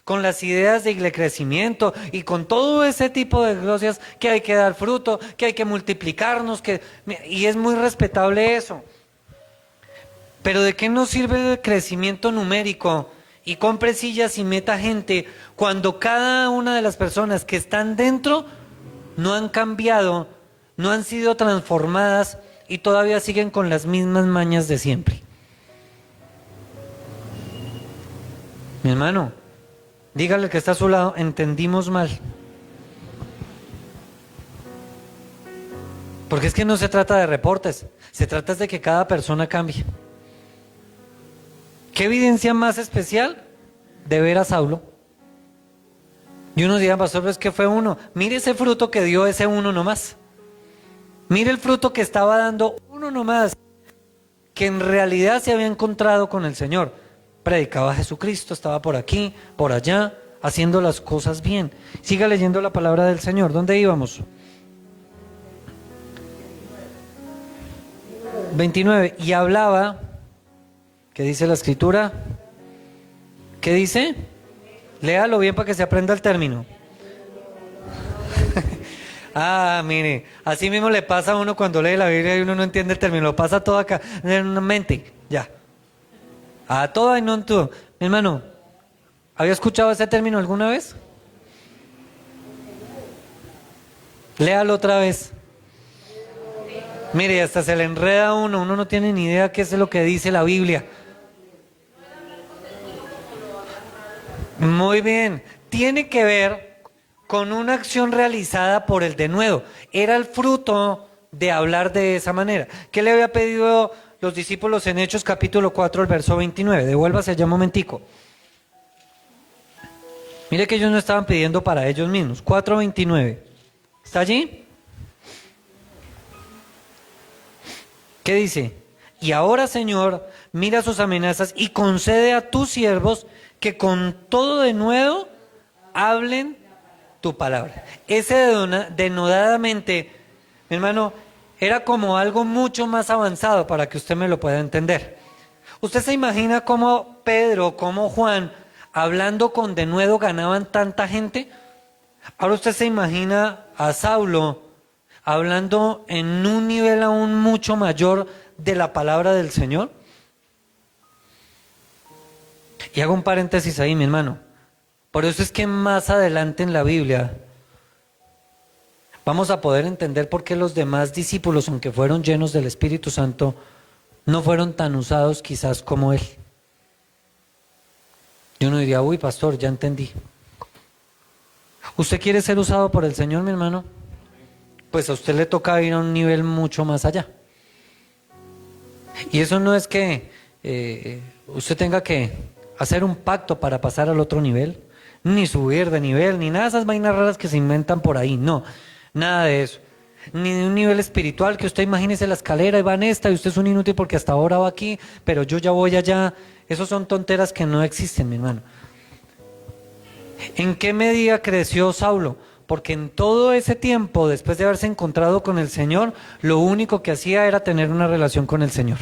con las ideas de crecimiento y con todo ese tipo de cosas, que hay que dar fruto, que hay que multiplicarnos, y es muy respetable eso. Pero ¿de qué nos sirve el crecimiento numérico y compre sillas y meta gente cuando cada una de las personas que están dentro no han cambiado, no han sido transformadas y todavía siguen con las mismas mañas de siempre? Mi hermano, dígale al que está a su lado, entendimos mal. Porque es que no se trata de reportes, se trata de que cada persona cambie. ¿Qué evidencia más especial de ver a Saulo? Y uno dirá, pastor, es que fue uno. Mire ese fruto que dio ese uno nomás. Mire el fruto que estaba dando uno nomás, que en realidad se había encontrado con el Señor. Predicaba a Jesucristo, estaba por aquí, por allá, haciendo las cosas bien. Siga leyendo la palabra del Señor. ¿Dónde íbamos? 29. Y hablaba, ¿qué dice la escritura? ¿Qué dice? Léalo bien para que se aprenda el término. Ah, mire, así mismo le pasa a uno cuando lee la Biblia y uno no entiende el término, lo pasa todo acá, en una mente, ya. A todo y no en todo. Mi hermano, ¿había escuchado ese término alguna vez? Léalo otra vez. Mire, hasta se le enreda a uno no tiene ni idea qué es lo que dice la Biblia. Muy bien, tiene que ver con una acción realizada por el denuedo. Era el fruto de hablar de esa manera. ¿Qué le había pedido los discípulos en Hechos capítulo 4, el verso 29? Devuélvase allá un momentico. Mire que ellos no estaban pidiendo para ellos mismos. 4:29. ¿Está allí? ¿Qué dice? Y ahora, Señor, mira sus amenazas y concede a tus siervos que con todo denuedo hablen tu palabra. Ese denodadamente, mi hermano, era como algo mucho más avanzado para que usted me lo pueda entender. Usted se imagina cómo Pedro, cómo Juan, hablando con denuedo ganaban tanta gente. Ahora usted se imagina a Saulo hablando en un nivel aún mucho mayor de la palabra del Señor. Y hago un paréntesis ahí, mi hermano. Por eso es que más adelante en la Biblia vamos a poder entender por qué los demás discípulos, aunque fueron llenos del Espíritu Santo, no fueron tan usados quizás como él. Y uno diría, uy, pastor, ya entendí. ¿Usted quiere ser usado por el Señor, mi hermano? Pues a usted le toca ir a un nivel mucho más allá. Y eso no es que usted tenga que hacer un pacto para pasar al otro nivel, ni subir de nivel, ni nada de esas vainas raras que se inventan por ahí, no, nada de eso. ni de un nivel espiritual, que usted imagínese la escalera y va en esta y usted es un inútil porque hasta ahora va aquí, pero yo ya voy allá. Esos son tonteras que no existen, mi hermano. ¿En qué medida creció Saulo? Porque en todo ese tiempo, después de haberse encontrado con el Señor, lo único que hacía era tener una relación con el Señor.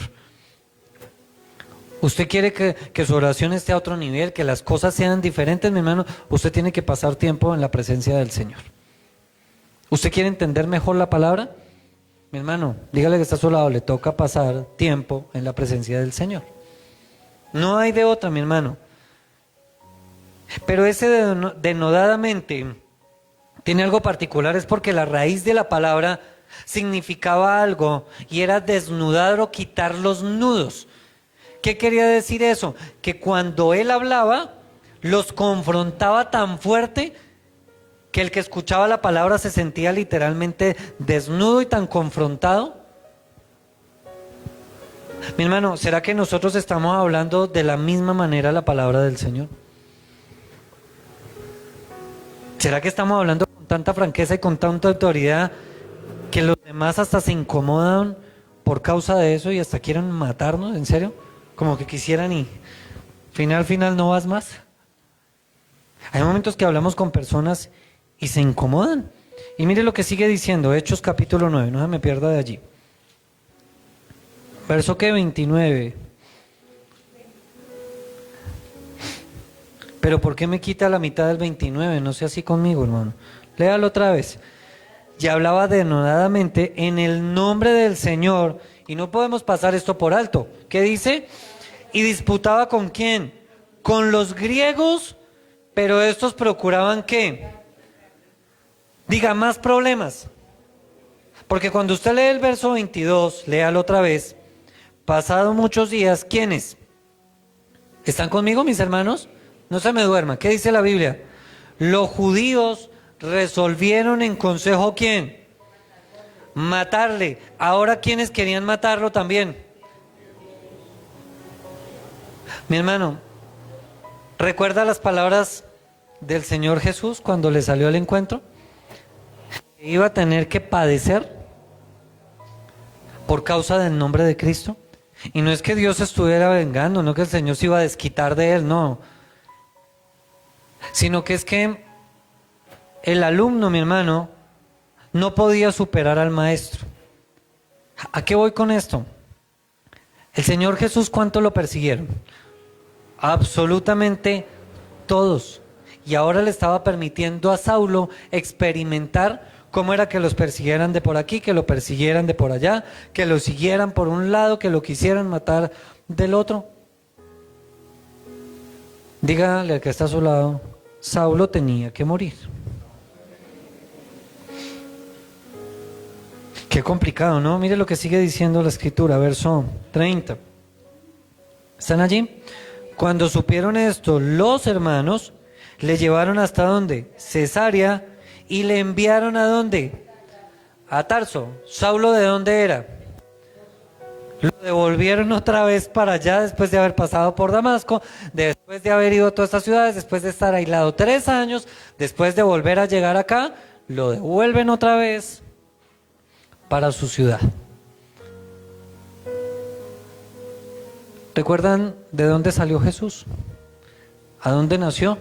Usted quiere que su oración esté a otro nivel, que las cosas sean diferentes, mi hermano, usted tiene que pasar tiempo en la presencia del Señor. ¿Usted quiere entender mejor la palabra? Mi hermano, dígale que está a su lado, le toca pasar tiempo en la presencia del Señor. No hay de otra, mi hermano. Pero ese denodadamente tiene algo particular, es porque la raíz de la palabra significaba algo y era desnudar o quitar los nudos. ¿Qué quería decir eso? Que cuando él hablaba, los confrontaba tan fuerte que el que escuchaba la palabra se sentía literalmente desnudo y tan confrontado. Mi hermano, ¿será que nosotros estamos hablando de la misma manera la palabra del Señor? ¿Será que estamos hablando con tanta franqueza y con tanta autoridad que los demás hasta se incomodan por causa de eso y hasta quieren matarnos? ¿En serio? Como que quisieran y final no vas más. Hay momentos que hablamos con personas y se incomodan. Y mire lo que sigue diciendo, Hechos capítulo 9, no se me pierda de allí. Verso que 29. Pero ¿por qué me quita la mitad del 29? No sea así conmigo, hermano. Léalo otra vez. Y hablaba denodadamente en el nombre del Señor. Y no podemos pasar esto por alto. ¿Qué dice? Y disputaba ¿con quién? Con los griegos, pero estos procuraban ¿qué? Diga, más problemas. Porque cuando usted lee el verso 22, léalo otra vez. Pasado muchos días, ¿quiénes? ¿Están conmigo, mis hermanos? No se me duerman. ¿Qué dice la Biblia? Los judíos resolvieron en consejo ¿quién? Matarle. Ahora, ¿quiénes querían matarlo también? Mi hermano, ¿recuerda las palabras del Señor Jesús cuando le salió al encuentro? Iba a tener que padecer por causa del nombre de Cristo. Y no es que Dios estuviera vengando, no que el Señor se iba a desquitar de él, no. Sino que es que el alumno, mi hermano, no podía superar al maestro. ¿A qué voy con esto? El Señor Jesús, ¿cuánto lo persiguieron? Absolutamente todos. Y ahora le estaba permitiendo a Saulo experimentar cómo era que los persiguieran de por aquí, que lo persiguieran de por allá, que lo siguieran por un lado, que lo quisieran matar del otro. Dígale al que está a su lado, Saulo tenía que morir. Qué complicado, ¿no? Mire lo que sigue diciendo la escritura, verso 30. ¿Están allí? Cuando supieron esto, los hermanos le llevaron hasta ¿dónde? Cesarea, y le enviaron ¿a dónde? A Tarso. ¿Saulo de dónde era? Lo devolvieron otra vez para allá después de haber pasado por Damasco, después de haber ido a todas estas ciudades, después de estar aislado 3 años, después de volver a llegar acá, lo devuelven otra vez para su ciudad. ¿Recuerdan de dónde salió Jesús? ¿A dónde nació?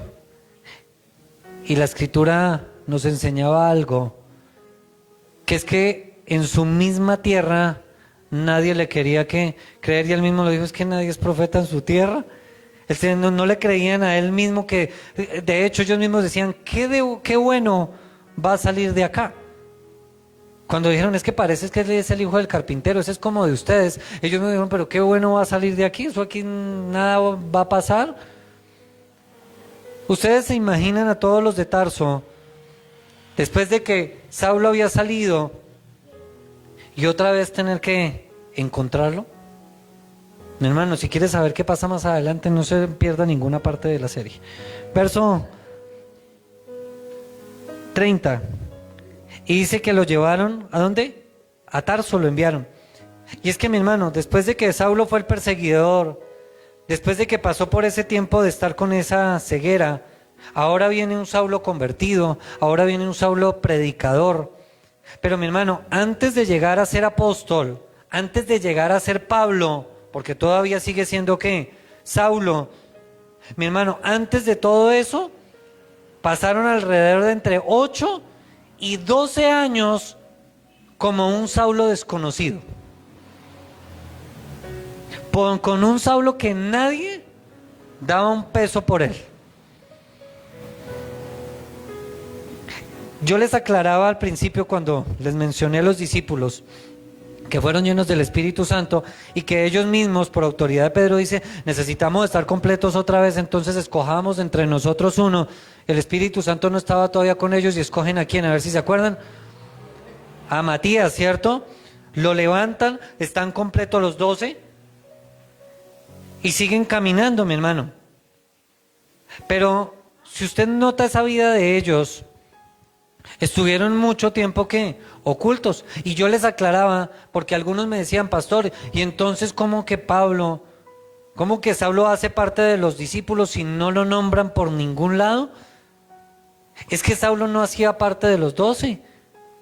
Y la escritura nos enseñaba algo, que es que en su misma tierra nadie le quería creer, y él mismo lo dijo, es que nadie es profeta en su tierra. No le creían a él mismo, que de hecho ellos mismos decían, qué bueno va a salir de acá. Cuando dijeron, es que parece que él es el hijo del carpintero, ese es como de ustedes, ellos me dijeron, pero qué bueno va a salir de aquí, eso aquí nada va a pasar. Ustedes se imaginan a todos los de Tarso, después de que Saulo había salido, y otra vez tener que encontrarlo. Mi hermano, si quieres saber qué pasa más adelante, no se pierda ninguna parte de la serie. Verso 30. Y dice que lo llevaron, ¿a dónde? A Tarso lo enviaron. Y es que, mi hermano, después de que Saulo fue el perseguidor, después de que pasó por ese tiempo de estar con esa ceguera, ahora viene un Saulo convertido, ahora viene un Saulo predicador. Pero mi hermano, antes de llegar a ser apóstol, antes de llegar a ser Pablo, porque todavía sigue siendo ¿qué? Saulo. Mi hermano, antes de todo eso, pasaron alrededor de entre 8 y 12 años como un Saulo desconocido. Con un Saulo que nadie daba un peso por él. Yo les aclaraba al principio cuando les mencioné a los discípulos que fueron llenos del Espíritu Santo y que ellos mismos, por autoridad de Pedro, dice, necesitamos estar completos otra vez, entonces escojamos entre nosotros uno. El Espíritu Santo no estaba todavía con ellos y escogen a quién, a ver si se acuerdan. A Matías, ¿cierto? Lo levantan, están completos los 12 y siguen caminando, mi hermano. Pero si usted nota esa vida de ellos, estuvieron mucho tiempo ¿qué? Ocultos. Y yo les aclaraba, porque algunos me decían, pastor, y entonces ¿cómo que Pablo, cómo que Saulo hace parte de los discípulos si no lo nombran por ningún lado? Es que Saulo no hacía parte de los 12.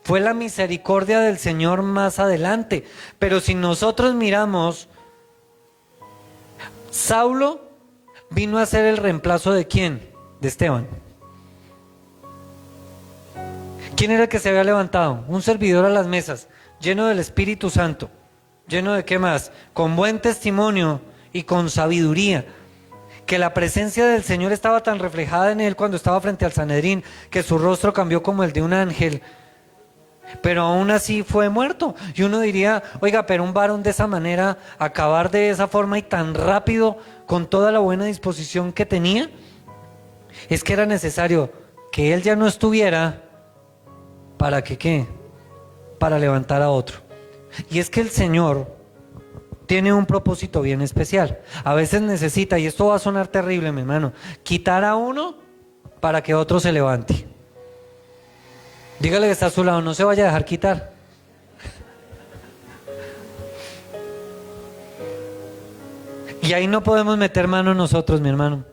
Fue la misericordia del Señor más adelante. Pero si nosotros miramos, Saulo vino a ser el reemplazo ¿de quién? De Esteban. ¿Quién era el que se había levantado? Un servidor a las mesas, lleno del Espíritu Santo, lleno de ¿qué más? Con buen testimonio y con sabiduría, que la presencia del Señor estaba tan reflejada en él cuando estaba frente al Sanedrín, que su rostro cambió como el de un ángel, pero aún así fue muerto. Y uno diría, oiga, pero un varón de esa manera, acabar de esa forma y tan rápido, con toda la buena disposición que tenía, es que era necesario que él ya no estuviera. ¿Para que qué? Para levantar a otro. Y es que el Señor tiene un propósito bien especial. A veces necesita, y esto va a sonar terrible, mi hermano, quitar a uno para que otro se levante. Dígale que está a su lado, no se vaya a dejar quitar. Y ahí no podemos meter mano nosotros, mi hermano,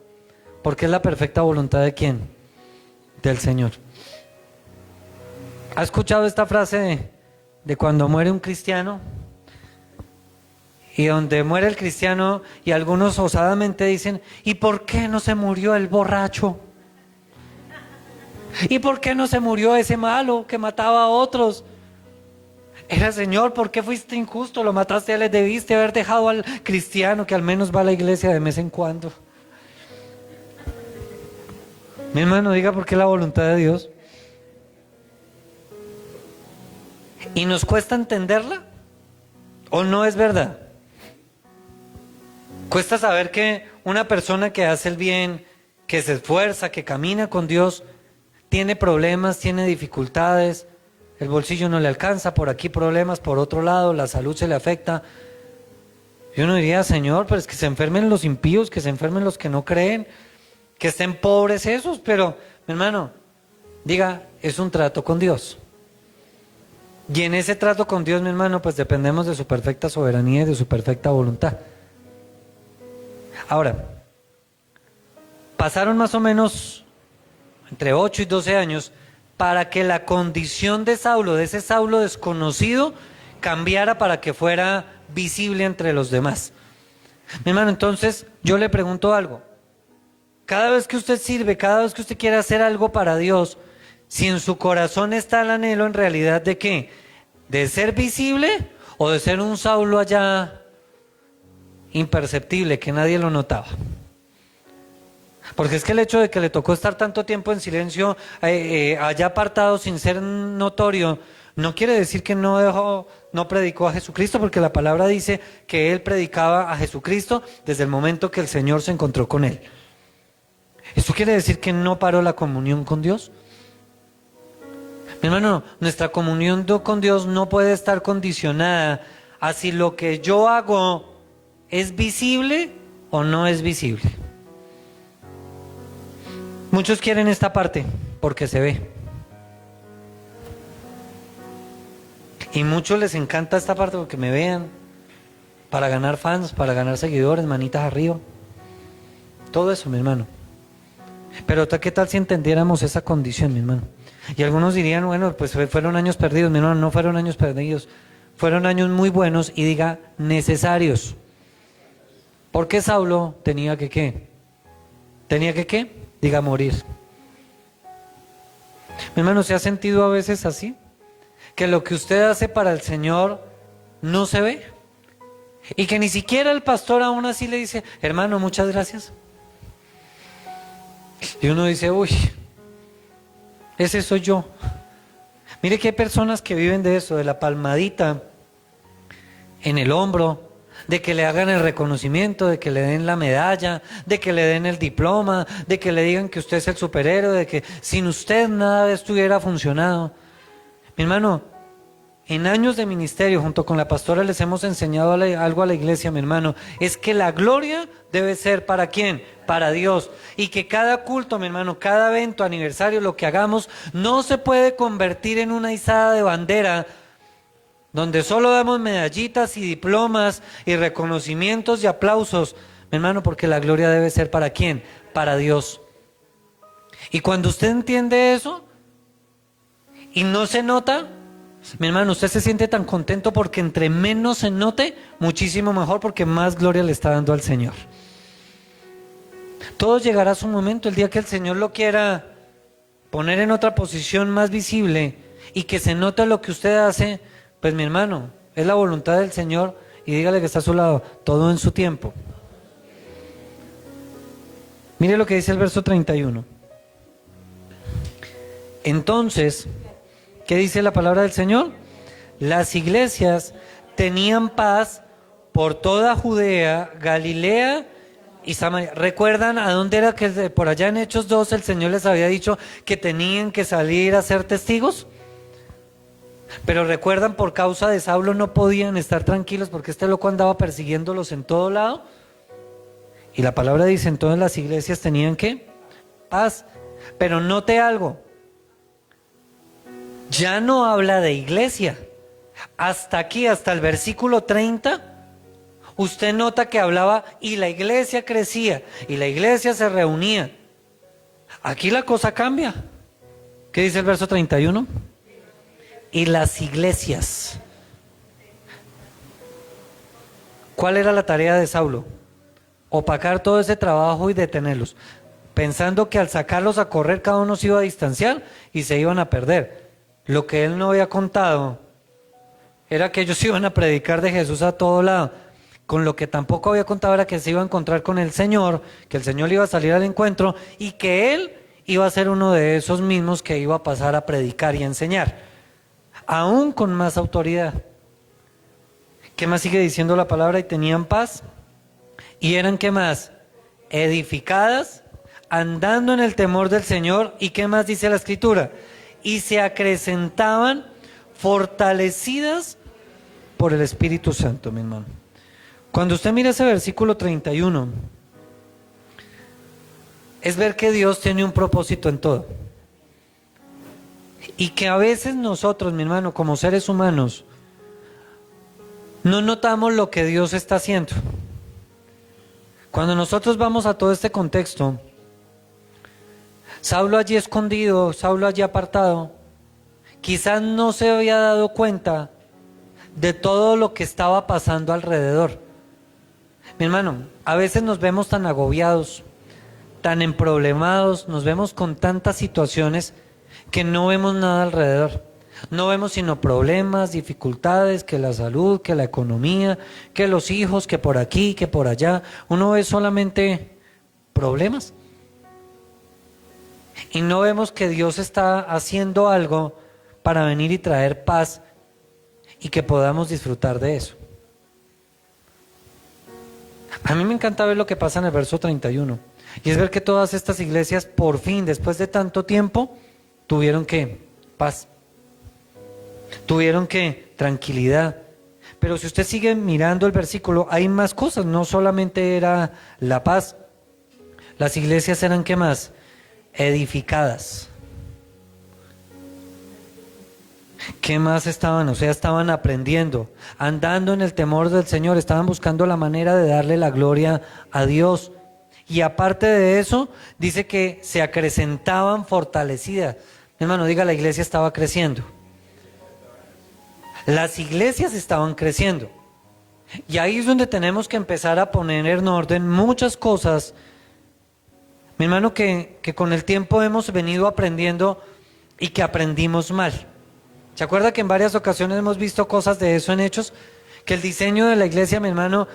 porque es la perfecta voluntad ¿de quién? Del Señor. ¿Ha escuchado esta frase de cuando muere un cristiano? Y donde muere el cristiano y algunos osadamente dicen, ¿y por qué no se murió el borracho? ¿Y por qué no se murió ese malo que mataba a otros? Era Señor, ¿por qué fuiste injusto? Lo mataste, ya le debiste haber dejado al cristiano que al menos va a la iglesia de vez en cuando. Mi hermano, diga por qué la voluntad de Dios. ¿Y nos cuesta entenderla? ¿O no es verdad? Cuesta saber que una persona que hace el bien, que se esfuerza, que camina con Dios, tiene problemas, tiene dificultades, el bolsillo no le alcanza, por aquí problemas, por otro lado la salud se le afecta. Y uno diría, Señor, pero es que se enfermen los impíos, que se enfermen los que no creen, que estén pobres esos, pero, mi hermano, diga, es un trato con Dios. Y en ese trato con Dios, mi hermano, pues dependemos de su perfecta soberanía y de su perfecta voluntad. Ahora, pasaron más o menos entre 8 y 12 años para que la condición de Saulo, de ese Saulo desconocido, cambiara para que fuera visible entre los demás. Mi hermano, entonces yo le pregunto algo. Cada vez que usted sirve, cada vez que usted quiere hacer algo para Dios, si en su corazón está el anhelo en realidad de ¿qué? ¿De ser visible o de ser un Saulo allá imperceptible, que nadie lo notaba? Porque es que el hecho de que le tocó estar tanto tiempo en silencio, allá apartado sin ser notorio, no quiere decir que no predicó a Jesucristo, porque la palabra dice que él predicaba a Jesucristo desde el momento que el Señor se encontró con él. ¿Esto quiere decir que no paró la comunión con Dios? Mi hermano, nuestra comunión con Dios no puede estar condicionada a si lo que yo hago es visible o no es visible. Muchos quieren esta parte porque se ve. Y muchos les encanta esta parte porque me vean, para ganar fans, para ganar seguidores, manitas arriba. Todo eso, mi hermano. Pero ¿qué tal si entendiéramos esa condición, mi hermano? Y algunos dirían, bueno, pues fueron años perdidos. No, no fueron años perdidos. Fueron años muy buenos y diga necesarios. Porque Saulo tenía que ¿qué? ¿Tenía que qué? Diga morir. Mi hermano, ¿se ha sentido a veces así? Que lo que usted hace para el Señor no se ve. Y que ni siquiera el pastor aún así le dice, hermano, muchas gracias. Y uno dice, uy, ese soy yo. Mire que hay personas que viven de eso, de la palmadita en el hombro, de que le hagan el reconocimiento, de que le den la medalla, de que le den el diploma, de que le digan que usted es el superhéroe, de que sin usted nada de esto hubiera funcionado. Mi hermano, en años de ministerio, junto con la pastora, les hemos enseñado algo a la iglesia, mi hermano, es que la gloria debe ser ¿para quién? Para Dios. Y que cada culto, mi hermano, cada evento, aniversario, lo que hagamos, no se puede convertir en una izada de bandera, donde solo damos medallitas y diplomas y reconocimientos y aplausos, mi hermano, porque la gloria debe ser ¿para quién? Para Dios. Y cuando usted entiende eso, y no se nota, mi hermano, usted se siente tan contento porque entre menos se note, muchísimo mejor, porque más gloria le está dando al Señor. Todo llegará a su momento, el día que el Señor lo quiera poner en otra posición más visible y que se note lo que usted hace, pues mi hermano, es la voluntad del Señor, y dígale que está a su lado, todo en su tiempo. Mire lo que dice el verso 31. Entonces, ¿qué dice la palabra del Señor? Las iglesias tenían paz por toda Judea, Galilea y Samaria. ¿Recuerdan a dónde era que por allá en Hechos 2 el Señor les había dicho que tenían que salir a ser testigos? Pero recuerdan, por causa de Saulo no podían estar tranquilos porque este loco andaba persiguiéndolos en todo lado. Y la palabra dice, entonces las iglesias tenían ¿qué? Paz. Pero note algo. Ya no habla de iglesia. Hasta aquí, hasta el versículo 30, usted nota que hablaba y la iglesia crecía y la iglesia se reunía. Aquí la cosa cambia. ¿Qué dice el verso 31? Y las iglesias. ¿Cuál era la tarea de Saulo? Opacar todo ese trabajo y detenerlos, pensando que al sacarlos a correr cada uno se iba a distanciar y se iban a perder. Lo que él no había contado era que ellos iban a predicar de Jesús a todo lado. Con lo que tampoco había contado era que se iba a encontrar con el Señor, que el Señor le iba a salir al encuentro y que él iba a ser uno de esos mismos que iba a pasar a predicar y a enseñar, aún con más autoridad. ¿Qué más sigue diciendo la palabra? Y tenían paz y eran ¿qué más? Edificadas, andando en el temor del Señor. ¿Y qué más dice la Escritura? Y se acrecentaban, fortalecidas por el Espíritu Santo, mi hermano. Cuando usted mira ese versículo 31, es ver que Dios tiene un propósito en todo. Y que a veces nosotros, mi hermano, como seres humanos, no notamos lo que Dios está haciendo. Cuando nosotros vamos a todo este contexto, Saulo allí escondido, Saulo allí apartado, quizás no se había dado cuenta de todo lo que estaba pasando alrededor. Mi hermano, a veces nos vemos tan agobiados, tan emproblemados, nos vemos con tantas situaciones que no vemos nada alrededor. No vemos sino problemas, dificultades, que la salud, que la economía, que los hijos, que por aquí, que por allá. Uno ve solamente problemas. Y no vemos que Dios está haciendo algo para venir y traer paz y que podamos disfrutar de eso. A mí me encanta ver lo que pasa en el verso 31. Y es ver que todas estas iglesias, por fin, después de tanto tiempo, tuvieron ¿qué? Paz. Tuvieron ¿qué? Tranquilidad. Pero si usted sigue mirando el versículo, hay más cosas. No solamente era la paz. Las iglesias eran ¿qué más? Edificadas. ¿Qué más estaban? O sea, estaban aprendiendo, andando en el temor del Señor, estaban buscando la manera de darle la gloria a Dios. Y aparte de eso, dice que se acrecentaban fortalecidas. Hermano, diga, la iglesia estaba creciendo. Las iglesias estaban creciendo. Y ahí es donde tenemos que empezar a poner en orden muchas cosas, mi hermano, que con el tiempo hemos venido aprendiendo y que aprendimos mal. ¿Se acuerda que en varias ocasiones hemos visto cosas de eso en Hechos? Que el diseño de la iglesia, mi hermano,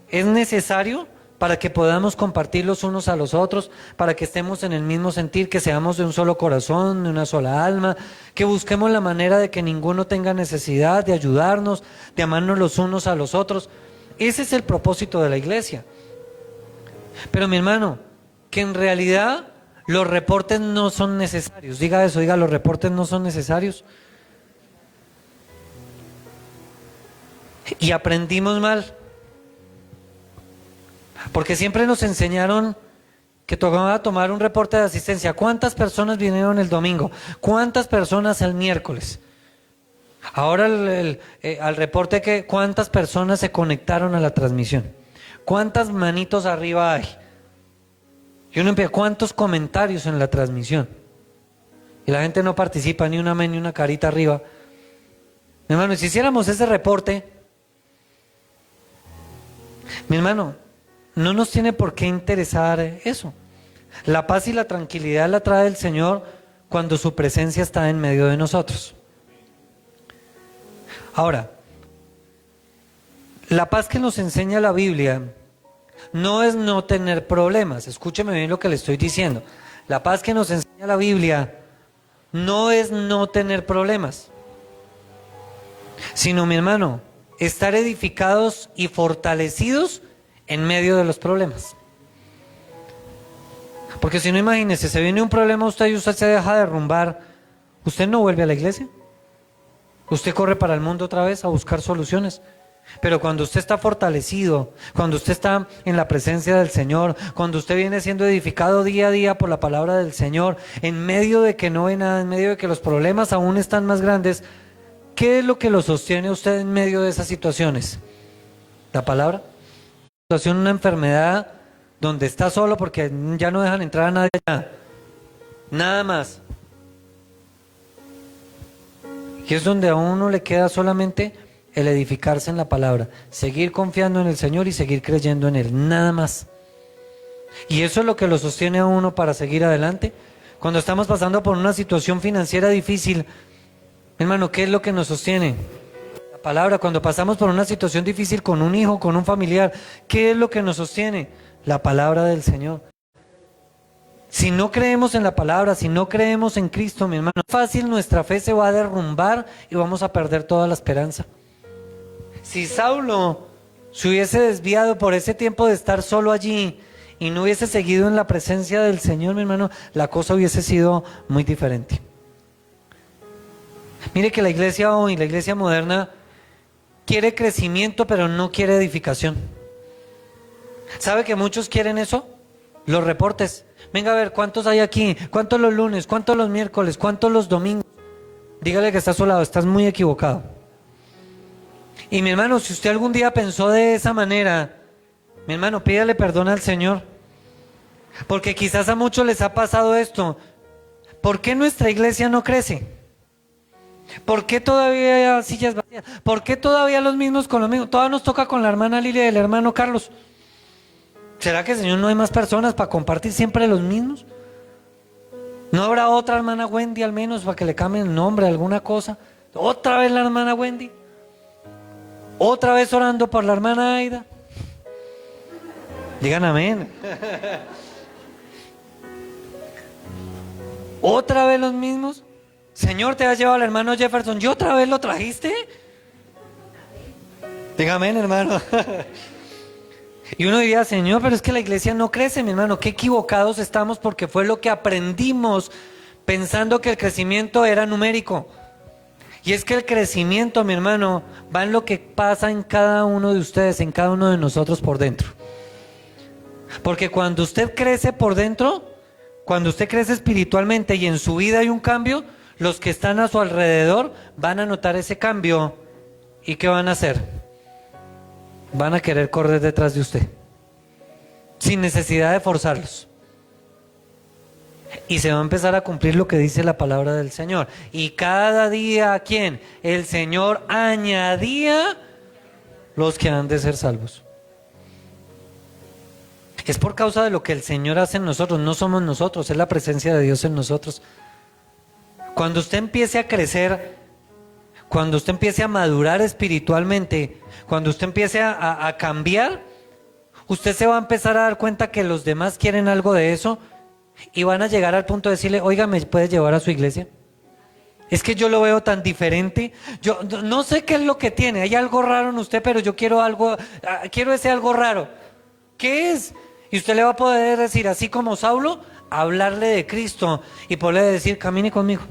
es necesario para que podamos compartir los unos a los otros, para que estemos en el mismo sentir, que seamos de un solo corazón, de una sola alma, que busquemos la manera de que ninguno tenga necesidad de ayudarnos, de amarnos los unos a los otros. Ese es el propósito de la iglesia. Pero mi hermano, que en realidad los reportes no son necesarios. Diga eso, diga, los reportes no son necesarios. Y aprendimos mal. Porque siempre nos enseñaron que tocaba tomar un reporte de asistencia. ¿Cuántas personas vinieron el domingo? ¿Cuántas personas el miércoles? Ahora al reporte que cuántas personas se conectaron a la transmisión. ¿Cuántas manitos arriba hay? Y uno empieza, ¿cuántos comentarios en la transmisión? Y la gente no participa, ni una amén, ni una carita arriba. Mi hermano, si hiciéramos ese reporte, mi hermano, no nos tiene por qué interesar eso. La paz y la tranquilidad la trae el Señor cuando su presencia está en medio de nosotros. Ahora, la paz que nos enseña la Biblia no es no tener problemas. Escúcheme bien lo que le estoy diciendo. La paz que nos enseña la Biblia no es no tener problemas, sino, mi hermano, estar edificados y fortalecidos en medio de los problemas. Porque si no, imagínese, se viene un problema a usted y usted se deja derrumbar, usted no vuelve a la iglesia, usted corre para el mundo otra vez a buscar soluciones. Pero cuando usted está fortalecido, cuando usted está en la presencia del Señor, cuando usted viene siendo edificado día a día por la palabra del Señor, en medio de que no ve nada, en medio de que los problemas aún están más grandes, ¿qué es lo que lo sostiene a usted en medio de esas situaciones? La palabra. Una enfermedad donde está solo porque ya no dejan entrar a nadie allá. Nada más. Y es donde a uno le queda solamente el edificarse en la palabra, seguir confiando en el Señor y seguir creyendo en Él, nada más. Y eso es lo que lo sostiene a uno para seguir adelante. Cuando estamos pasando por una situación financiera difícil, hermano, ¿qué es lo que nos sostiene? La palabra. Cuando pasamos por una situación difícil con un hijo, con un familiar, ¿qué es lo que nos sostiene? La palabra del Señor. Si no creemos en la palabra, si no creemos en Cristo, mi hermano, fácil nuestra fe se va a derrumbar y vamos a perder toda la esperanza. Si Saulo se hubiese desviado por ese tiempo de estar solo allí y no hubiese seguido en la presencia del Señor, mi hermano, la cosa hubiese sido muy diferente. Mire que la iglesia hoy, la iglesia moderna, quiere crecimiento pero no quiere edificación. ¿Sabe que muchos quieren eso? Los reportes. Venga a ver, ¿cuántos hay aquí? ¿Cuántos los lunes? ¿Cuántos los miércoles? ¿Cuántos los domingos? Dígale que está a su lado, estás muy equivocado. Y mi hermano, si usted algún día pensó de esa manera, mi hermano, pídale perdón al Señor. Porque quizás a muchos les ha pasado esto. ¿Por qué nuestra iglesia no crece? ¿Por qué todavía hay sillas vacías? ¿Por qué todavía los mismos con los mismos? Todavía nos toca con la hermana Lilia y el hermano Carlos. ¿Será que el Señor no hay más personas para compartir siempre los mismos? ¿No habrá otra hermana Wendy al menos para que le cambien el nombre, alguna cosa? ¿Otra vez la hermana Wendy? ¿Otra vez orando por la hermana Aida? Digan amén. ¿Otra vez los mismos? Señor, te has llevado al hermano Jefferson, ¿y otra vez lo trajiste? Digan amén, hermano. Y uno diría, Señor, pero es que la iglesia no crece, mi hermano. Qué equivocados estamos, porque fue lo que aprendimos pensando que el crecimiento era numérico. Y es que el crecimiento, mi hermano, va en lo que pasa en cada uno de ustedes, en cada uno de nosotros por dentro. Porque cuando usted crece por dentro, cuando usted crece espiritualmente y en su vida hay un cambio, los que están a su alrededor van a notar ese cambio. ¿Y qué van a hacer? Van a querer correr detrás de usted, sin necesidad de forzarlos. Y se va a empezar a cumplir lo que dice la palabra del Señor. Y cada día, ¿a quién? El Señor añadía los que han de ser salvos. Es por causa de lo que el Señor hace en nosotros, no somos nosotros, es la presencia de Dios en nosotros. Cuando usted empiece a crecer, cuando usted empiece a madurar espiritualmente, cuando usted empiece a cambiar, usted se va a empezar a dar cuenta que los demás quieren algo de eso y van a llegar al punto de decirle, oiga, ¿me puede llevar a su iglesia? Es que yo lo veo tan diferente, yo no sé qué es lo que tiene, hay algo raro en usted, pero yo quiero algo, quiero ese algo raro. ¿Qué es? Y usted le va a poder decir, así como Saulo, hablarle de Cristo y poderle decir, camine conmigo.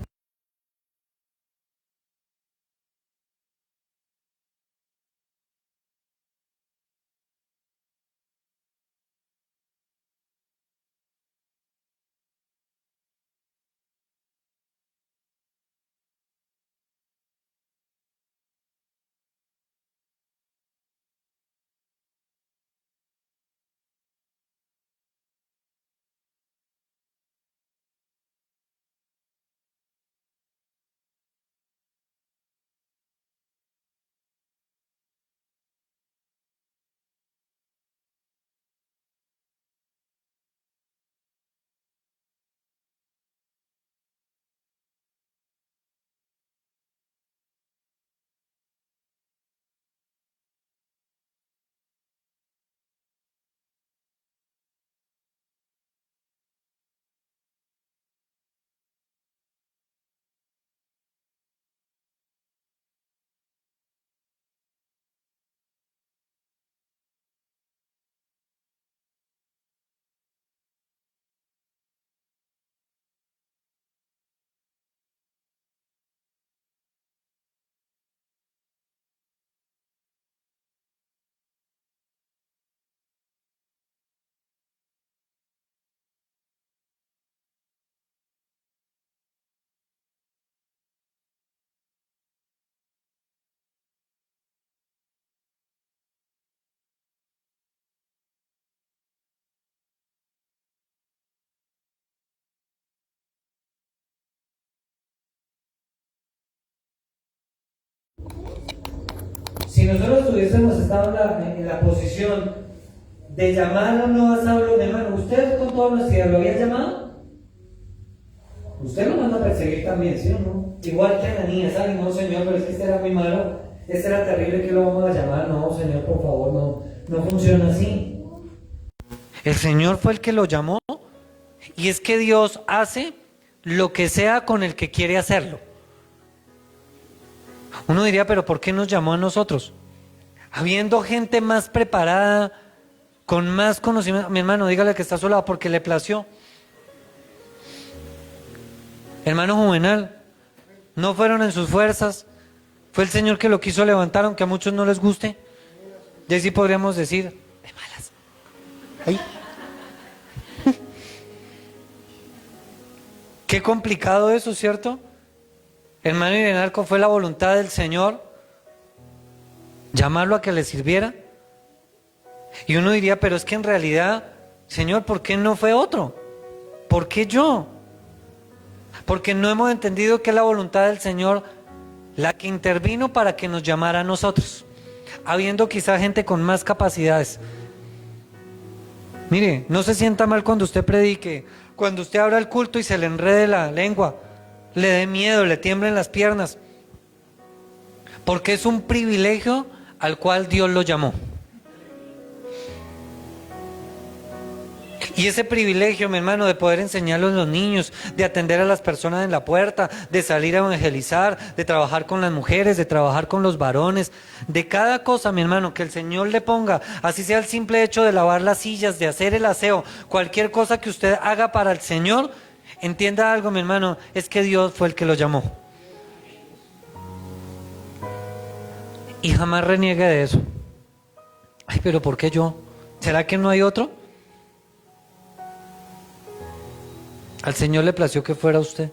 Si nosotros hubiésemos estado en la posición de llamar o no a Saulo, hermano, ¿usted con toda honestidad lo había llamado? Usted lo manda a perseguir también, ¿sí o no? Igual que Ananías, ay no señor, pero es que este era muy malo, este era terrible, que lo vamos a llamar, no señor, por favor, no funciona así. El Señor fue el que lo llamó, y es que Dios hace lo que sea con el que quiere hacerlo. Uno diría, pero ¿por qué nos llamó a nosotros? Habiendo gente más preparada, con más conocimiento. Mi hermano, dígale que está a su lado porque le plació. Hermano Juvenal, no fueron en sus fuerzas, fue el Señor que lo quiso levantar, aunque a muchos no les guste. Y así podríamos decir, de malas. Ay. Qué complicado eso, ¿cierto? Hermano Irenarco, fue la voluntad del Señor llamarlo a que le sirviera. Y uno diría, pero es que en realidad, Señor, ¿por qué no fue otro? ¿Por qué yo? Porque no hemos entendido que es la voluntad del Señor la que intervino para que nos llamara a nosotros, habiendo quizá gente con más capacidades. Mire, no se sienta mal cuando usted predique, cuando usted abra el culto y se le enrede la lengua, le dé miedo, le tiemblen las piernas, porque es un privilegio al cual Dios lo llamó. Y ese privilegio, mi hermano, de poder enseñarlo a los niños, de atender a las personas en la puerta, de salir a evangelizar, de trabajar con las mujeres, de trabajar con los varones, de cada cosa, mi hermano, que el Señor le ponga, así sea el simple hecho de lavar las sillas, de hacer el aseo, cualquier cosa que usted haga para el Señor, entienda algo, mi hermano, es que Dios fue el que lo llamó. Y jamás reniegue de eso. Ay, pero ¿por qué yo? ¿Será que no hay otro? Al Señor le plació que fuera usted.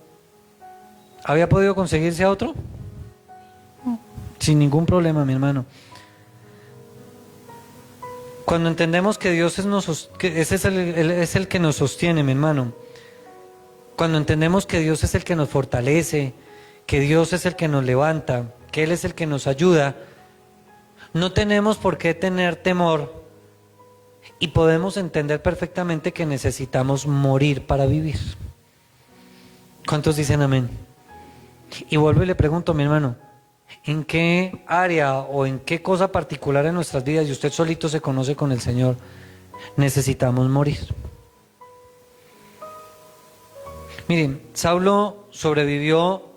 ¿Había podido conseguirse a otro? Sin ningún problema, mi hermano. Cuando entendemos que Dios es el que nos sostiene, mi hermano, cuando entendemos que Dios es el que nos fortalece, que Dios es el que nos levanta, que Él es el que nos ayuda, no tenemos por qué tener temor y podemos entender perfectamente que necesitamos morir para vivir. ¿Cuántos dicen amén? Y vuelvo y le pregunto, mi hermano, ¿en qué área o en qué cosa particular en nuestras vidas, y usted solito se conoce con el Señor, necesitamos morir? Miren, Saulo sobrevivió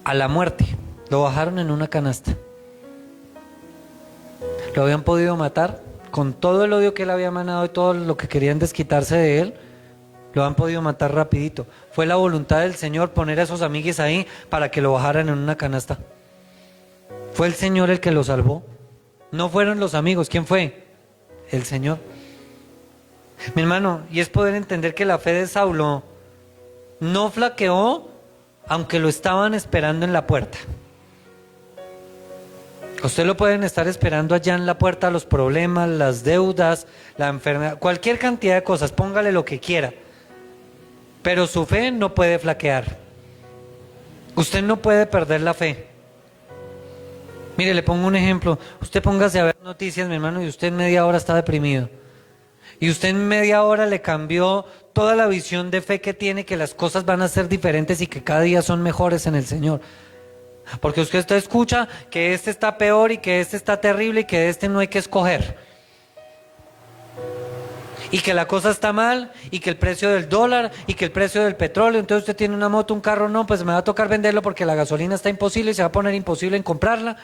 a la muerte. Lo bajaron en una canasta. Lo habían podido matar con todo el odio que él había emanado y todo lo que querían desquitarse de él. Lo han podido matar rapidito. Fue la voluntad del Señor poner a esos amigues ahí para que lo bajaran en una canasta. Fue el Señor el que lo salvó. No fueron los amigos. ¿Quién fue? El Señor. Mi hermano, y es poder entender que la fe de Saulo no flaqueó, aunque lo estaban esperando en la puerta. Usted lo pueden estar esperando allá en la puerta, los problemas, las deudas, la enfermedad, cualquier cantidad de cosas, póngale lo que quiera. Pero su fe no puede flaquear. Usted no puede perder la fe. Mire, le pongo un ejemplo. Usted póngase a ver noticias, mi hermano, y usted en media hora está deprimido. Y usted en media hora le cambió toda la visión de fe que tiene, que las cosas van a ser diferentes y que cada día son mejores en el Señor. Porque usted escucha que este está peor y que este está terrible y que de este no hay que escoger. Y que la cosa está mal y que el precio del dólar y que el precio del petróleo, entonces usted tiene una moto, un carro, no, pues me va a tocar venderlo porque la gasolina está imposible y se va a poner imposible en comprarla.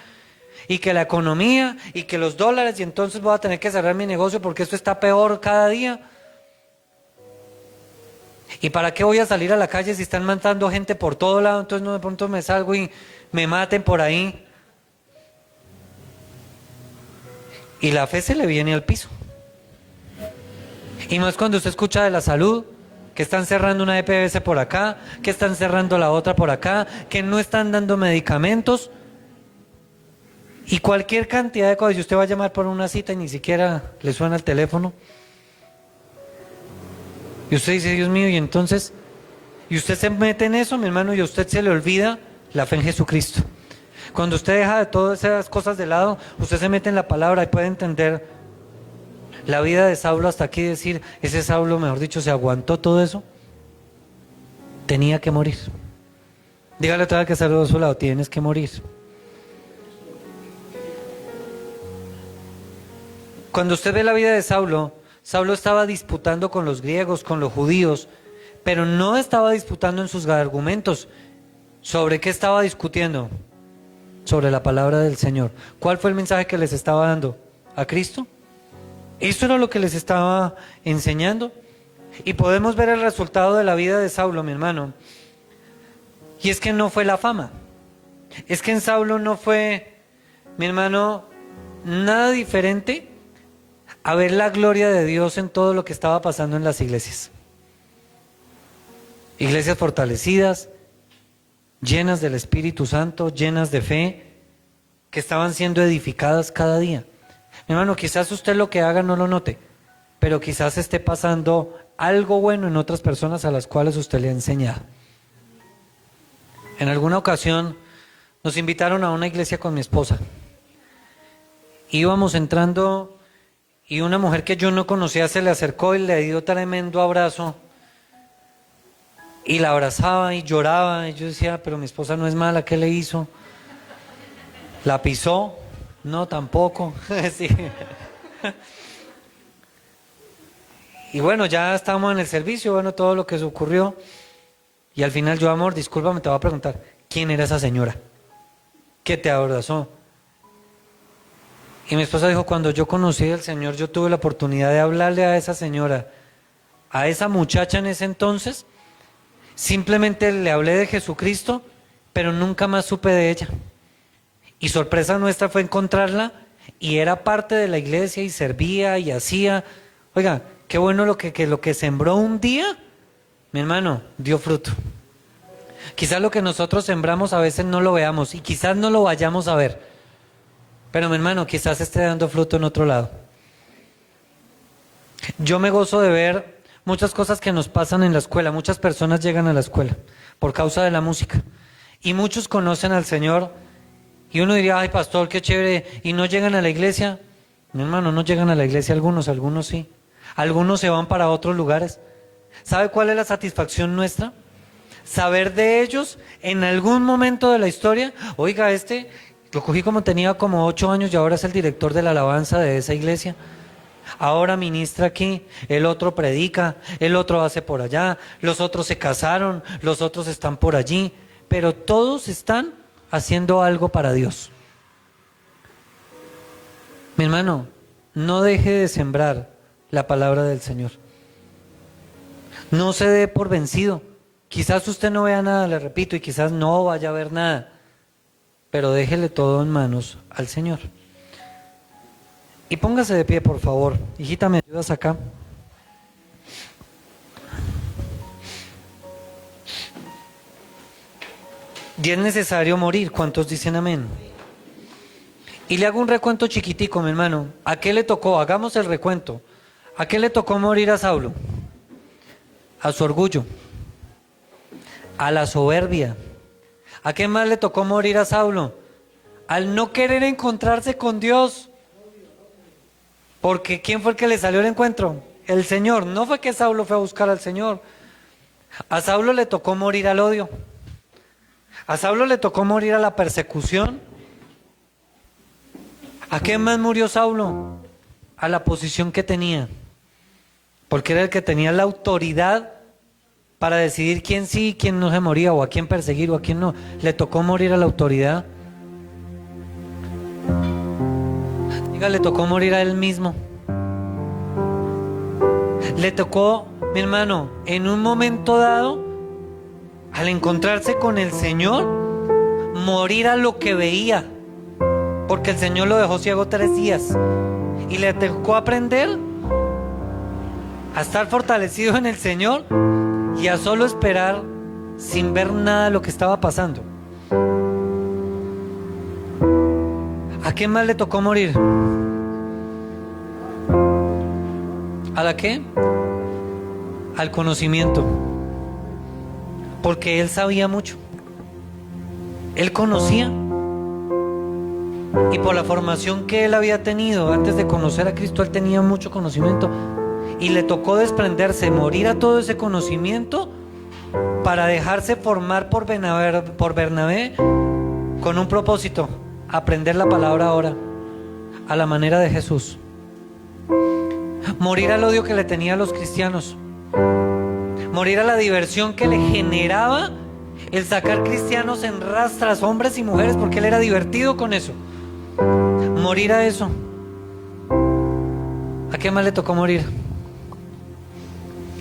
Y que la economía y que los dólares y entonces voy a tener que cerrar mi negocio porque esto está peor cada día. ¿Y para qué voy a salir a la calle si están matando gente por todo lado? Entonces no, de pronto me salgo y me maten por ahí. Y la fe se le viene al piso. Y más cuando usted escucha de la salud, que están cerrando una EPS por acá, que están cerrando la otra por acá, que no están dando medicamentos. Y cualquier cantidad de cosas. Si usted va a llamar por una cita y ni siquiera le suena el teléfono. Y usted dice, Dios mío, y entonces, y usted se mete en eso, mi hermano, y a usted se le olvida la fe en Jesucristo. Cuando usted deja de todas esas cosas de lado, usted se mete en la palabra y puede entender la vida de Saulo hasta aquí, decir, ese Saulo, mejor dicho, se aguantó todo eso. Tenía que morir. Dígale otra vez que saludo a su lado, tienes que morir. Cuando usted ve la vida de Saulo, Saulo estaba disputando con los griegos, con los judíos, pero no estaba disputando en sus argumentos. ¿Sobre qué estaba discutiendo? Sobre la palabra del Señor. ¿Cuál fue el mensaje que les estaba dando? ¿A Cristo? Eso era lo que les estaba enseñando. Y podemos ver el resultado de la vida de Saulo, mi hermano. Y es que no fue la fama. Es que en Saulo no fue, mi hermano, nada diferente a ver la gloria de Dios en todo lo que estaba pasando en las iglesias. Iglesias fortalecidas, llenas del Espíritu Santo, llenas de fe, que estaban siendo edificadas cada día. Mi hermano, quizás usted lo que haga no lo note, pero quizás esté pasando algo bueno en otras personas a las cuales usted le ha enseñado. En alguna ocasión nos invitaron a una iglesia con mi esposa. Íbamos entrando y una mujer que yo no conocía se le acercó y le dio tremendo abrazo. Y la abrazaba y lloraba. Y yo decía, pero mi esposa no es mala, ¿qué le hizo? ¿La pisó? No, tampoco. Sí. Y bueno, ya estábamos en el servicio, bueno, todo lo que se ocurrió. Y al final yo, amor, discúlpame, te voy a preguntar, ¿quién era esa señora que te abrazó? Y mi esposa dijo, cuando yo conocí al Señor, yo tuve la oportunidad de hablarle a esa señora, a esa muchacha en ese entonces, simplemente le hablé de Jesucristo, pero nunca más supe de ella. Y sorpresa nuestra fue encontrarla, y era parte de la iglesia, y servía, y hacía. Oiga, qué bueno lo que sembró un día, mi hermano, dio fruto. Quizás lo que nosotros sembramos a veces no lo veamos, y quizás no lo vayamos a ver. Pero mi hermano, quizás esté dando fruto en otro lado. Yo me gozo de ver muchas cosas que nos pasan en la escuela. Muchas personas llegan a la escuela por causa de la música. Y muchos conocen al Señor. Y uno diría, ay pastor, qué chévere. ¿Y no llegan a la iglesia? Mi hermano, no llegan a la iglesia algunos sí. Algunos se van para otros lugares. ¿Sabe cuál es la satisfacción nuestra? Saber de ellos en algún momento de la historia. Oiga, lo cogí como tenía como 8 años y ahora es el director de la alabanza de esa iglesia. Ahora ministra aquí, el otro predica, el otro hace por allá, los otros se casaron, los otros están por allí, pero todos están haciendo algo para Dios. Mi hermano, no deje de sembrar la palabra del Señor. No se dé por vencido. Quizás usted no vea nada, le repito, y quizás no vaya a ver nada, pero déjele todo en manos al Señor. Y póngase de pie, por favor. Hijita, ¿me ayudas acá? Y es necesario morir. ¿Cuántos dicen amén? Y le hago un recuento chiquitico, mi hermano. ¿A qué le tocó? Hagamos el recuento. ¿A qué le tocó morir a Saulo? A su orgullo, a la soberbia. ¿A qué más le tocó morir a Saulo? Al no querer encontrarse con Dios. Porque ¿quién fue el que le salió al encuentro? El Señor. No fue que Saulo fue a buscar al Señor. A Saulo le tocó morir al odio. A Saulo le tocó morir a la persecución. ¿A qué más murió Saulo? A la posición que tenía. Porque era el que tenía la autoridad para decidir quién sí y quién no se moría, o a quién perseguir o a quién no. Le tocó morir a la autoridad. Le tocó morir a él mismo. Le tocó, mi hermano, en un momento dado, al encontrarse con el Señor, morir a lo que veía, porque el Señor lo dejó ciego 3 días. Y le tocó aprender a estar fortalecido en el Señor y a solo esperar sin ver nada de lo que estaba pasando. ¿A qué más le tocó morir? ¿A la qué? Al conocimiento. Porque él sabía mucho. Él conocía. Y por la formación que él había tenido antes de conocer a Cristo, él tenía mucho conocimiento. Y le tocó desprenderse, morir a todo ese conocimiento para dejarse formar por Bernabé con un propósito: aprender la palabra ahora a la manera de Jesús. Morir al odio que le tenía a los cristianos. Morir a la diversión que le generaba el sacar cristianos en rastras, hombres y mujeres, porque él era divertido con eso. Morir a eso. ¿A qué más le tocó morir?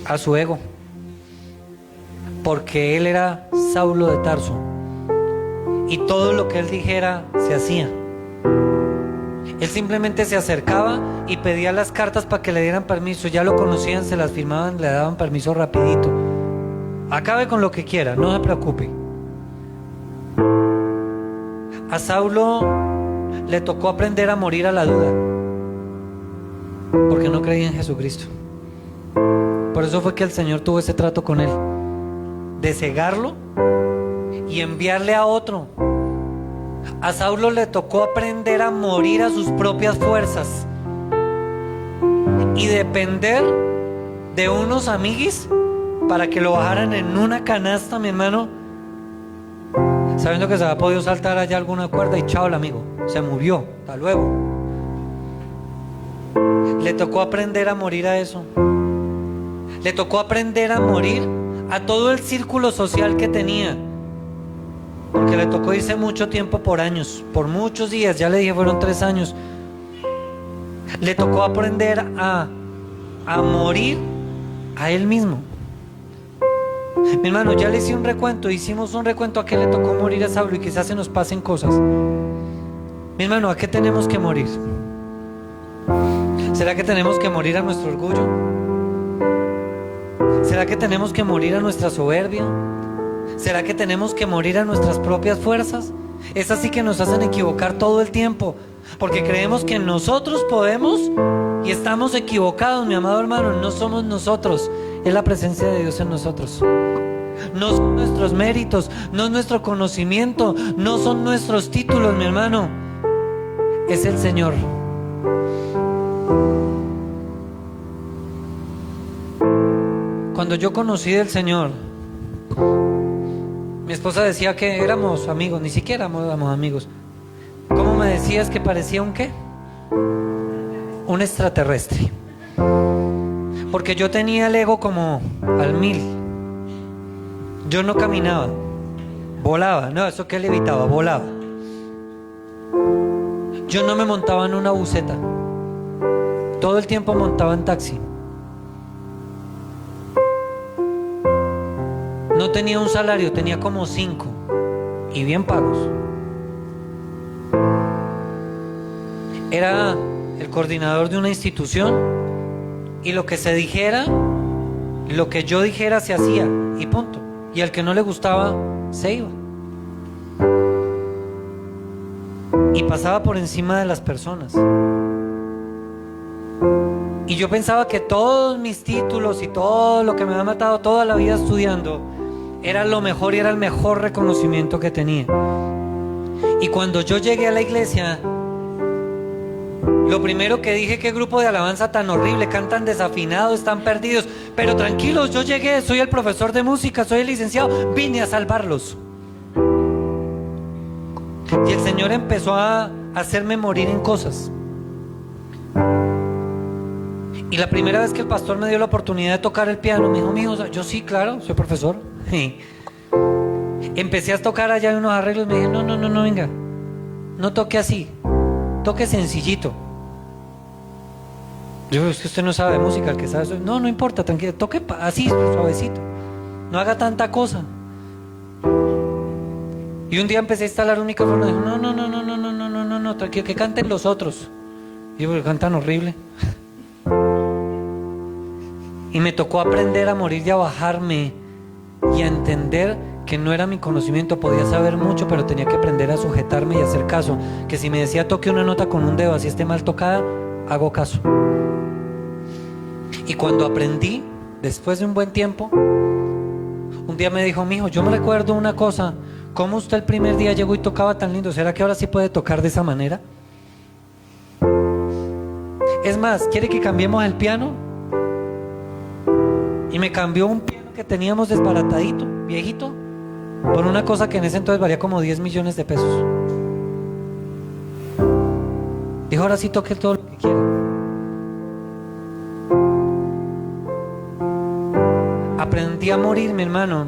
A su ego. Porque él era Saulo de Tarso. Y todo lo que él dijera se hacía. Él simplemente se acercaba y pedía las cartas para que le dieran permiso. Ya lo conocían, se las firmaban, le daban permiso rapidito. Acabe con lo que quiera, no se preocupe. A Saulo le tocó aprender a morir a la duda, porque no creía en Jesucristo. Por eso fue que el Señor tuvo ese trato con él, de cegarlo y enviarle a otro. A Saulo le tocó aprender a morir a sus propias fuerzas y depender de unos amiguis para que lo bajaran en una canasta, mi hermano, sabiendo que se había podido saltar allá alguna cuerda y chao el amigo, se murió, hasta luego. Le tocó aprender a morir a eso. Le tocó aprender a morir a todo el círculo social que tenía, porque le tocó irse mucho tiempo, por años, por muchos días. Ya le dije, fueron 3 años. Le tocó aprender a morir a él mismo. Mi hermano, ya le hice un recuento, hicimos un recuento a qué le tocó morir a Saulo, y quizás se nos pasen cosas. Mi hermano, ¿a qué tenemos que morir? ¿Será que tenemos que morir a nuestro orgullo? ¿Será que tenemos que morir a nuestra soberbia? ¿Será que tenemos que morir a nuestras propias fuerzas? Es así que nos hacen equivocar todo el tiempo, porque creemos que nosotros podemos y estamos equivocados, mi amado hermano. No somos nosotros, es la presencia de Dios en nosotros. No son nuestros méritos, no es nuestro conocimiento, no son nuestros títulos, mi hermano. Es el Señor. Cuando yo conocí del Señor, mi esposa decía que éramos amigos, ni siquiera éramos amigos. ¿Cómo me decías que parecía un qué? Un extraterrestre. Porque yo tenía el ego como al 1000. Yo no caminaba, volaba. No, eso que levitaba, volaba. Yo no me montaba en una buseta. Todo el tiempo montaba en taxi. No tenía un salario, tenía como 5 y bien pagos. Era el coordinador de una institución y lo que se dijera, lo que yo dijera se hacía y punto. Y al que no le gustaba, se iba. Y pasaba por encima de las personas. Y yo pensaba que todos mis títulos y todo lo que me había matado toda la vida estudiando era lo mejor y era el mejor reconocimiento que tenía. Y cuando yo llegué a la iglesia, lo primero que dije: qué grupo de alabanza tan horrible, cantan desafinados, están perdidos. Pero tranquilos, yo llegué, soy el profesor de música, soy el licenciado, vine a salvarlos. Y el Señor empezó a hacerme morir en cosas. Y la primera vez que el pastor me dio la oportunidad de tocar el piano, me dijo: mijo, yo sí, claro, soy profesor. Empecé a tocar allá en unos arreglos, me dije: no, venga, no toque así, toque sencillito. Yo: es que usted no sabe de música, el que sabe eso. No importa, tranquilo, toque así, suavecito, no haga tanta cosa. Y un día empecé a instalar un micrófono y dije: no, tranquilo, que canten los otros. Y yo: porque cantan horrible. Y me tocó aprender a morir y a bajarme y a entender que no era mi conocimiento. Podía saber mucho, pero tenía que aprender a sujetarme y hacer caso. Que si me decía toque una nota con un dedo, así esté mal tocada, hago caso. Y cuando aprendí, después de un buen tiempo, un día me dijo: mijo, yo me recuerdo una cosa. ¿Cómo usted el primer día llegó y tocaba tan lindo? ¿Será que ahora sí puede tocar de esa manera? Es más, ¿quiere que cambiemos el piano? Y me cambió un piano que teníamos desbaratadito, viejito, por una cosa que en ese entonces valía como 10 millones de pesos. Dijo: ahora sí toque todo lo que quiera. Aprendí a morir, mi hermano,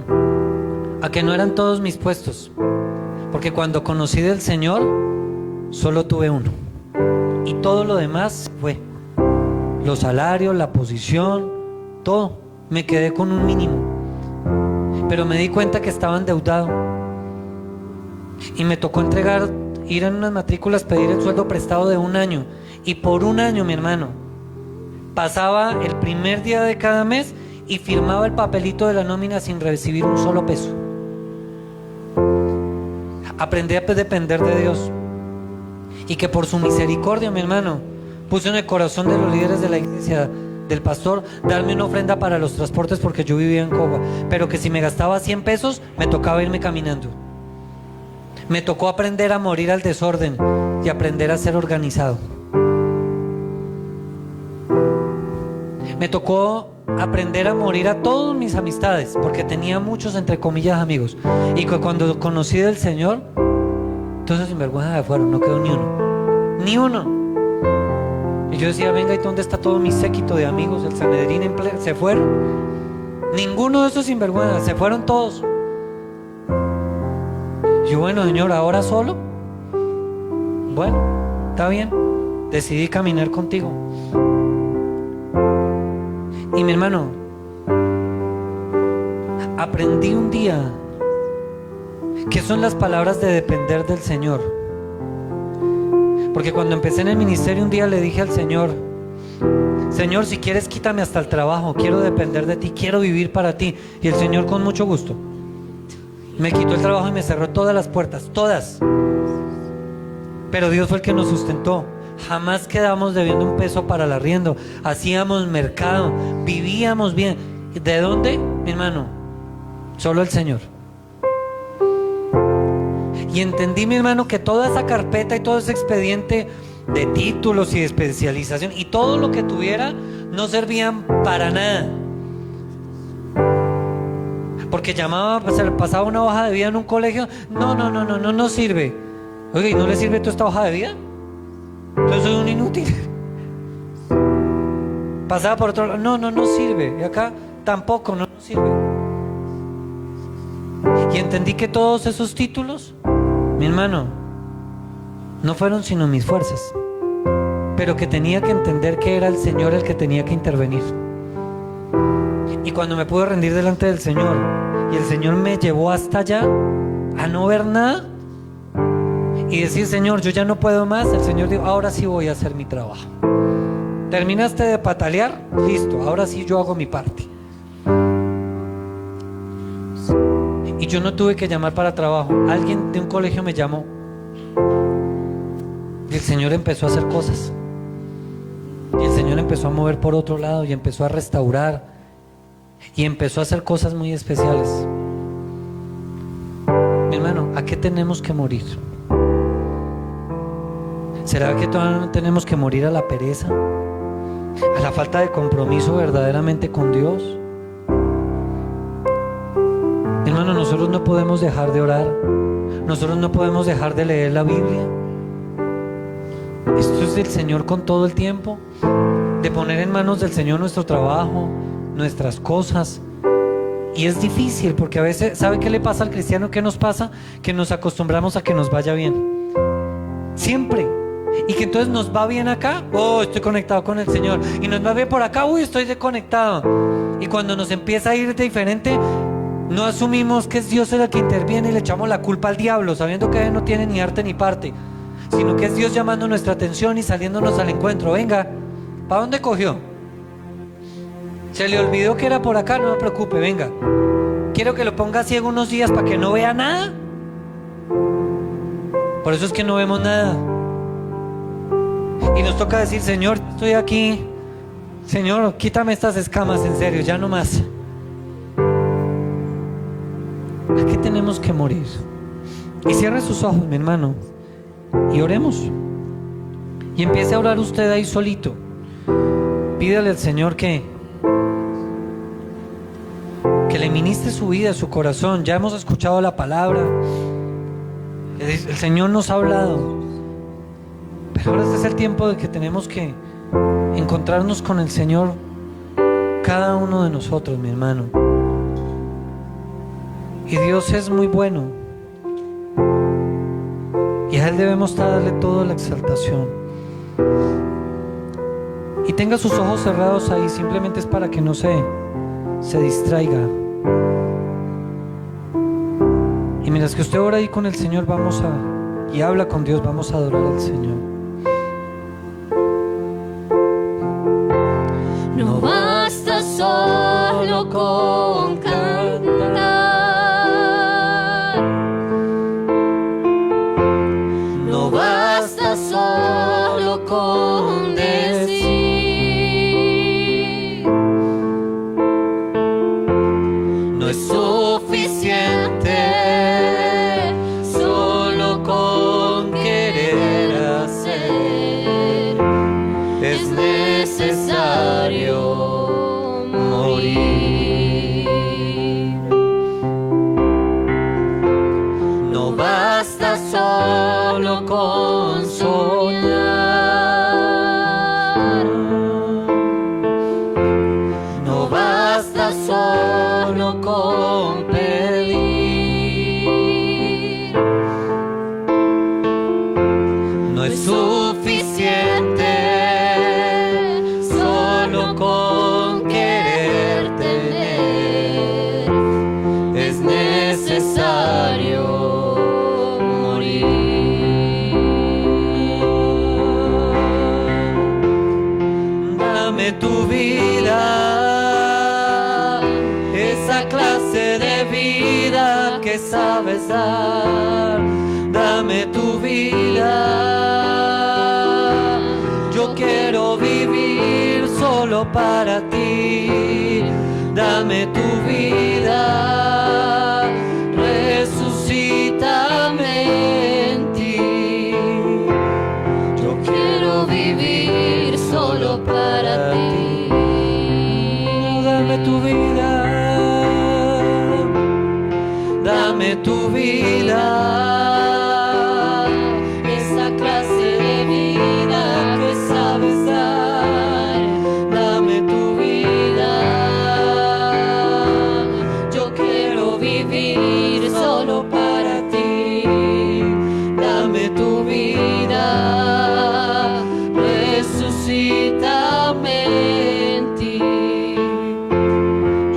a que no eran todos mis puestos. Porque cuando conocí del Señor, solo tuve uno. Y todo lo demás fue. Los salarios, la posición, todo. Me quedé con un mínimo, pero me di cuenta que estaba endeudado y me tocó ir en unas matrículas, pedir el sueldo prestado de 1 año. Y por 1 año, mi hermano, pasaba el primer día de cada mes y firmaba el papelito de la nómina sin recibir un solo peso. Aprendí a depender de Dios y que por su misericordia, mi hermano, puso en el corazón de los líderes de la iglesia, del pastor, darme una ofrenda para los transportes, porque yo vivía en Cogua, pero que si me gastaba 100 pesos me tocaba irme caminando. Me tocó aprender a morir al desorden y aprender a ser organizado. Me tocó aprender a morir a todas mis amistades, porque tenía muchos, entre comillas, amigos. Y cuando conocí del Señor, todos esos sinvergüenzas de fuera, no quedó ni uno. Ni uno. Y yo decía: venga, ¿y dónde está todo mi séquito de amigos? El Sanedrín se fueron. Ninguno de esos sinvergüenzas, se fueron todos. Y yo: bueno, Señor, ¿ahora solo? Bueno, está bien. Decidí caminar contigo. Y mi hermano, aprendí un día qué son las palabras de depender del Señor. Porque cuando empecé en el ministerio, un día le dije al Señor: Señor, si quieres quítame hasta el trabajo, quiero depender de ti, quiero vivir para ti. Y el Señor, con mucho gusto, me quitó el trabajo y me cerró todas las puertas, todas. Pero Dios fue el que nos sustentó. Jamás quedamos debiendo un peso para el arriendo. Hacíamos mercado, vivíamos bien. ¿De dónde, mi hermano? Solo el Señor. Y entendí, mi hermano, que toda esa carpeta y todo ese expediente de títulos y de especialización y todo lo que tuviera no servían para nada. Porque llamaba, se le pasaba una hoja de vida en un colegio. No sirve. Oiga, ¿y no le sirve toda esta hoja de vida? Entonces soy un inútil. Pasaba por otro lado, no sirve. Y acá tampoco, no sirve. Y entendí que todos esos títulos, mi hermano, no fueron sino mis fuerzas, pero que tenía que entender que era el Señor el que tenía que intervenir. Y cuando me pude rendir delante del Señor y el Señor me llevó hasta allá a no ver nada y decir: Señor, yo ya no puedo más, el Señor dijo: ahora sí voy a hacer mi trabajo. Terminaste de patalear, listo, ahora sí yo hago mi parte. Y yo no tuve que llamar para trabajo. Alguien de un colegio me llamó y el Señor empezó a hacer cosas. Y el Señor empezó a mover por otro lado y empezó a restaurar y empezó a hacer cosas muy especiales. Mi hermano, ¿a qué tenemos que morir? ¿Será que todavía tenemos que morir a la pereza? ¿A la falta de compromiso verdaderamente con Dios? Hermano, nosotros no podemos dejar de orar. Nosotros no podemos dejar de leer la Biblia. Esto es del Señor con todo el tiempo. De poner en manos del Señor nuestro trabajo, nuestras cosas. Y es difícil porque a veces, ¿sabe qué le pasa al cristiano? ¿Qué nos pasa? Que nos acostumbramos a que nos vaya bien. Siempre. Y que entonces nos va bien acá, oh, estoy conectado con el Señor. Y nos va bien por acá, uy, estoy desconectado. Y cuando nos empieza a ir de diferente, no asumimos que es Dios el que interviene y le echamos la culpa al diablo, sabiendo que Él no tiene ni arte ni parte, sino que es Dios llamando nuestra atención y saliéndonos al encuentro. Venga, ¿para dónde cogió? ¿Se le olvidó que era por acá? No me preocupe, venga. Quiero que lo ponga ciego unos días para que no vea nada. Por eso es que no vemos nada. Y nos toca decir: Señor, estoy aquí. Señor, quítame estas escamas, en serio, ya no más. ¿A qué tenemos que morir? Y cierre sus ojos, mi hermano, y oremos. Y empiece a orar usted ahí solito. Pídale al Señor que le ministre su vida, su corazón. Ya hemos escuchado la palabra. El Señor nos ha hablado. Pero ahora este es el tiempo de que tenemos que encontrarnos con el Señor, cada uno de nosotros, mi hermano. Y Dios es muy bueno. Y a Él debemos darle toda la exaltación. Y tenga sus ojos cerrados ahí, simplemente es para que no se distraiga. Y mientras que usted ora ahí con el Señor, y habla con Dios, vamos a adorar al Señor. No basta solo con cantar, no basta solo con decir, no es suficiente solo con querer hacer, es necesario morir. No basta solo con soñar, no basta solo con pedir, no es suficiente solo con querer tener, es necesario morir. Dame tu vida, esa clase de vida que sabes dar. Dame tu vida, yo quiero vivir solo para ti. dame tu vida, resucítame en ti. Yo quiero vivir solo para ti. Dame tu vida, dame tu vida, Esa clase de vida que sabes dar. Dame tu vida. Yo quiero vivir solo para ti. Dame tu vida. Resucítame en ti.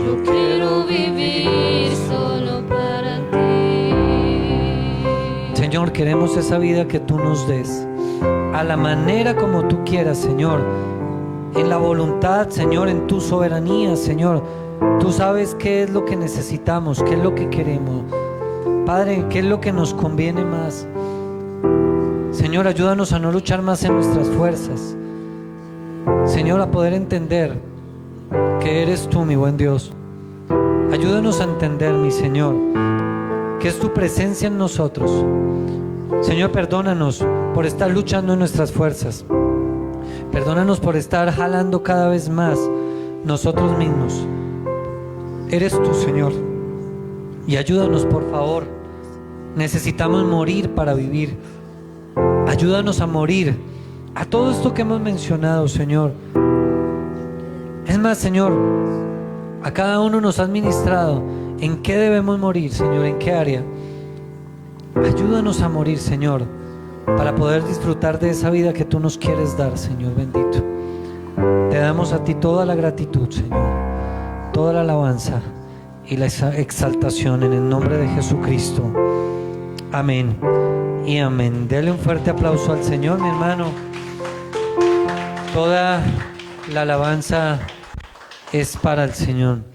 Yo quiero vivir solo para ti. Señor, queremos esa vida que tú nos des, a la manera como tú quieras, Señor, en la voluntad, Señor, en tu soberanía, Señor. Tú sabes qué es lo que necesitamos, qué es lo que queremos, Padre, qué es lo que nos conviene más. Señor, ayúdanos a no luchar más en nuestras fuerzas, Señor, a poder entender que eres tú, mi buen Dios. Ayúdanos a entender, mi Señor, que es tu presencia en nosotros. Señor, perdónanos por estar luchando en nuestras fuerzas. Perdónanos por estar jalando cada vez más nosotros mismos. Eres tú, Señor. Y ayúdanos, por favor. Necesitamos morir para vivir. Ayúdanos a morir a todo esto que hemos mencionado, Señor. Es más, Señor, a cada uno nos has ministrado en qué debemos morir, Señor, en qué área. Ayúdanos a morir, Señor, para poder disfrutar de esa vida que tú nos quieres dar, Señor bendito. Te damos a ti toda la gratitud, Señor, toda la alabanza y la exaltación en el nombre de Jesucristo. Amén y amén. Dele un fuerte aplauso al Señor, mi hermano. Toda la alabanza es para el Señor.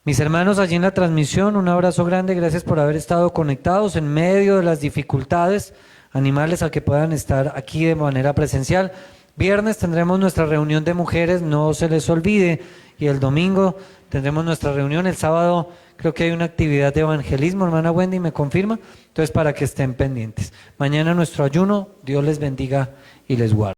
Mis hermanos allí en la transmisión, un abrazo grande, gracias por haber estado conectados en medio de las dificultades, animarles a que puedan estar aquí de manera presencial. Viernes tendremos nuestra reunión de mujeres, no se les olvide, y el domingo tendremos nuestra reunión. El sábado creo que hay una actividad de evangelismo, hermana Wendy me confirma, entonces para que estén pendientes. Mañana nuestro ayuno, Dios les bendiga y les guarde.